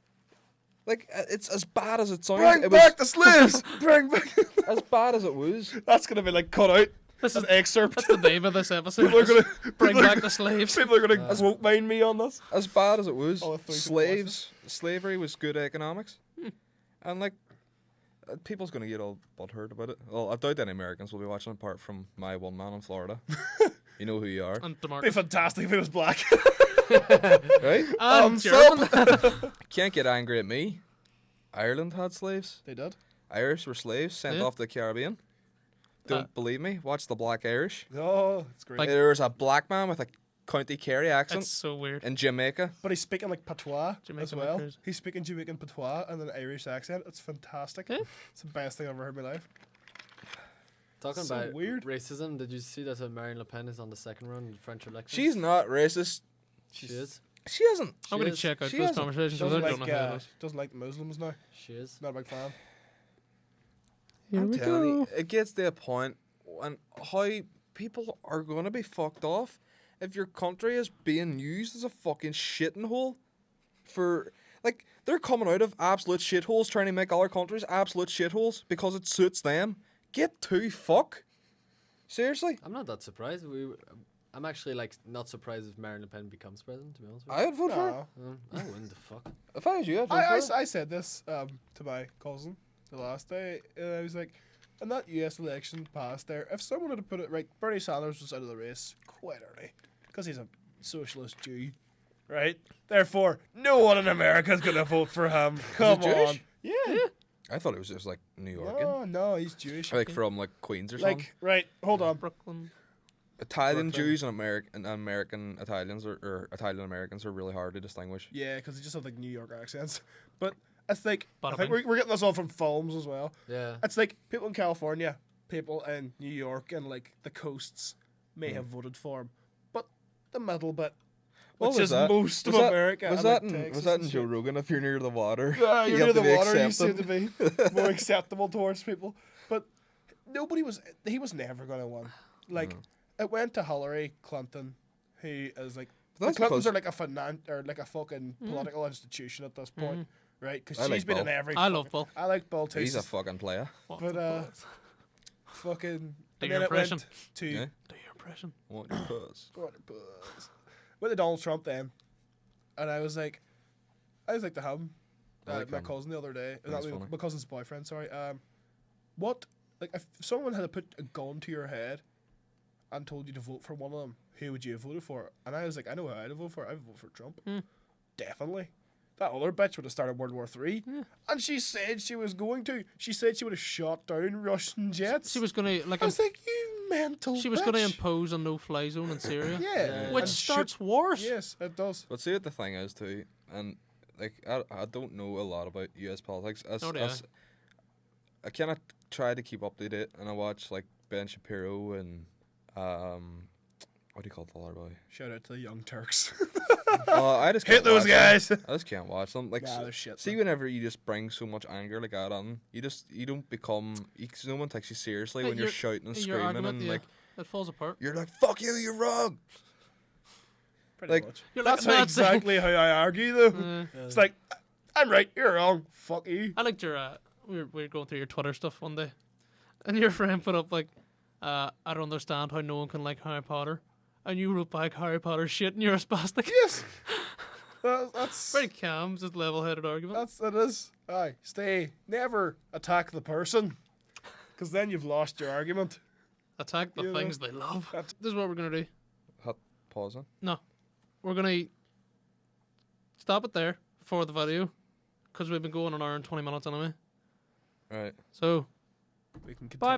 Like it's as bad as it sounds. Bring it back the slaves! Bring back. as bad as it was. That's going to be like cut out. This is An excerpt. that's the name of this episode. People are going to Bring back the slaves. People are going to quote mine me on this. As bad as it was, Oh, I thought you slavery was good economics, and like people's gonna get all butthurt about it. Well, I doubt any Americans will be watching apart from my one man in Florida. You know who you are, And It'd be DeMarcus. fantastic if it was black. right? And German. Can't get angry at me. Ireland had slaves. They did. Irish were slaves sent Yeah. off to the Caribbean. Don't believe me? Watch the Black Irish. Oh, it's great. Like- There was a black man with a County Kerry accent It's so weird. in Jamaica. But he's speaking like patois as Jamaican well. actors. He's speaking Jamaican patois and an Irish accent. It's fantastic. Yeah. It's the best thing I've ever heard in my life. Talking So about weird. racism, did you see that Marine Le Pen is on the second round in the French elections? She's not racist. She is. She isn't. I'm going to is. check out She those hasn't. conversations because I Doesn't don't like, know who it is. doesn't like the Muslims now. She is. Not a big fan. Here I'm we telling you, go. it gets to a point when how people are going to be fucked off if your country is being used as a fucking shitting hole for like they're coming out of absolute shitholes trying to make other countries absolute shitholes because it suits them. Get to fuck. Seriously, I'm not that surprised. I'm actually like not surprised if Marine Le Pen becomes president. To be honest with I would vote for her. No. you, I wouldn't. The fuck. If I was you, I'd vote for her. I said this to my cousin the last day. I was like, in that US election past there, if someone had put it right, Bernie Sanders was out of the race quite early because he's a socialist Jew, right? Therefore, no one in America is going to vote for him. Come he Jewish? on. Yeah. I thought it was just like New York, No, he's Jewish. like from like Queens or something. Like, right, hold on. Brooklyn. Italian Brooklyn. Jews and American Italians or Italian Americans are really hard to distinguish. Yeah, because he just have like New York accents. But it's like, I Bada think bing. we're getting this all from films as well. Yeah. It's like people in California, people in New York, and like the coasts may have voted for him, but the middle bit, What which was is that? most of Was that- America, Was and, that like, in Texas was that and in Joe shit. Rogan? If you're near the water, Yeah, you you're have near to the be water. You seem accepting. to be more acceptable towards people, but nobody was. He was never gonna win. Like it went to Hillary Clinton, who is like the That's Clintons because- are like like a fucking political institution at this point, right? Because I she's like been in Bill. every. I love Bill. I like Bill too. He's a fucking player. What But the fucking. Do And your then it went impression. to Yeah. Do your impression. What your puss? went to Donald Trump then, and I was like to him, I like my him. cousin the other day, That's not funny. my cousin's boyfriend. Sorry. What like if someone had put a gun to your head and told you to vote for one of them, who would you have voted for? And I was like, I know who I'd have voted for. I'd vote for Trump. Definitely. That other bitch would have started World War III. And she said she was going to. She said she would have shot down Russian jets. She was going to like I was like, you mental she was bitch. going to impose a no-fly zone in Syria, Yeah. which And starts shoot- wars. Yes, it does. But see what the thing is too, and like I don't know a lot about U.S. politics. Nor do I. I cannot try to keep up to date, and I watch like Ben Shapiro and what do you call the other boy? Shout out to the Young Turks. I just Hit can't those watch them. guys. I just can't watch them. Like, Nah, they're shit, see, man. whenever you just bring so much anger like that on, you don't become. No one takes you seriously when you're shouting and Your screaming argument, and yeah, like it falls apart. you're like fuck you, you're wrong. Pretty Like- much. You're like That's a Nazi. exactly how I argue, though. It's like, I'm right, you're wrong. Fuck you. I liked your we were going through your Twitter stuff one day, And your friend put up like, I don't understand how no one can like Harry Potter. And you wrote back Harry Potter shit and you're a spastic. Yes. That's very calm, just level-headed argument. That is. Aye, stay. Never attack the person, because then you've lost your argument. Attack the things they love. This is what we're gonna do. Hot pause on. No, we're gonna stop it there for the video, because we've been going an hour and 20 minutes anyway. Right. So, We can continue. bye.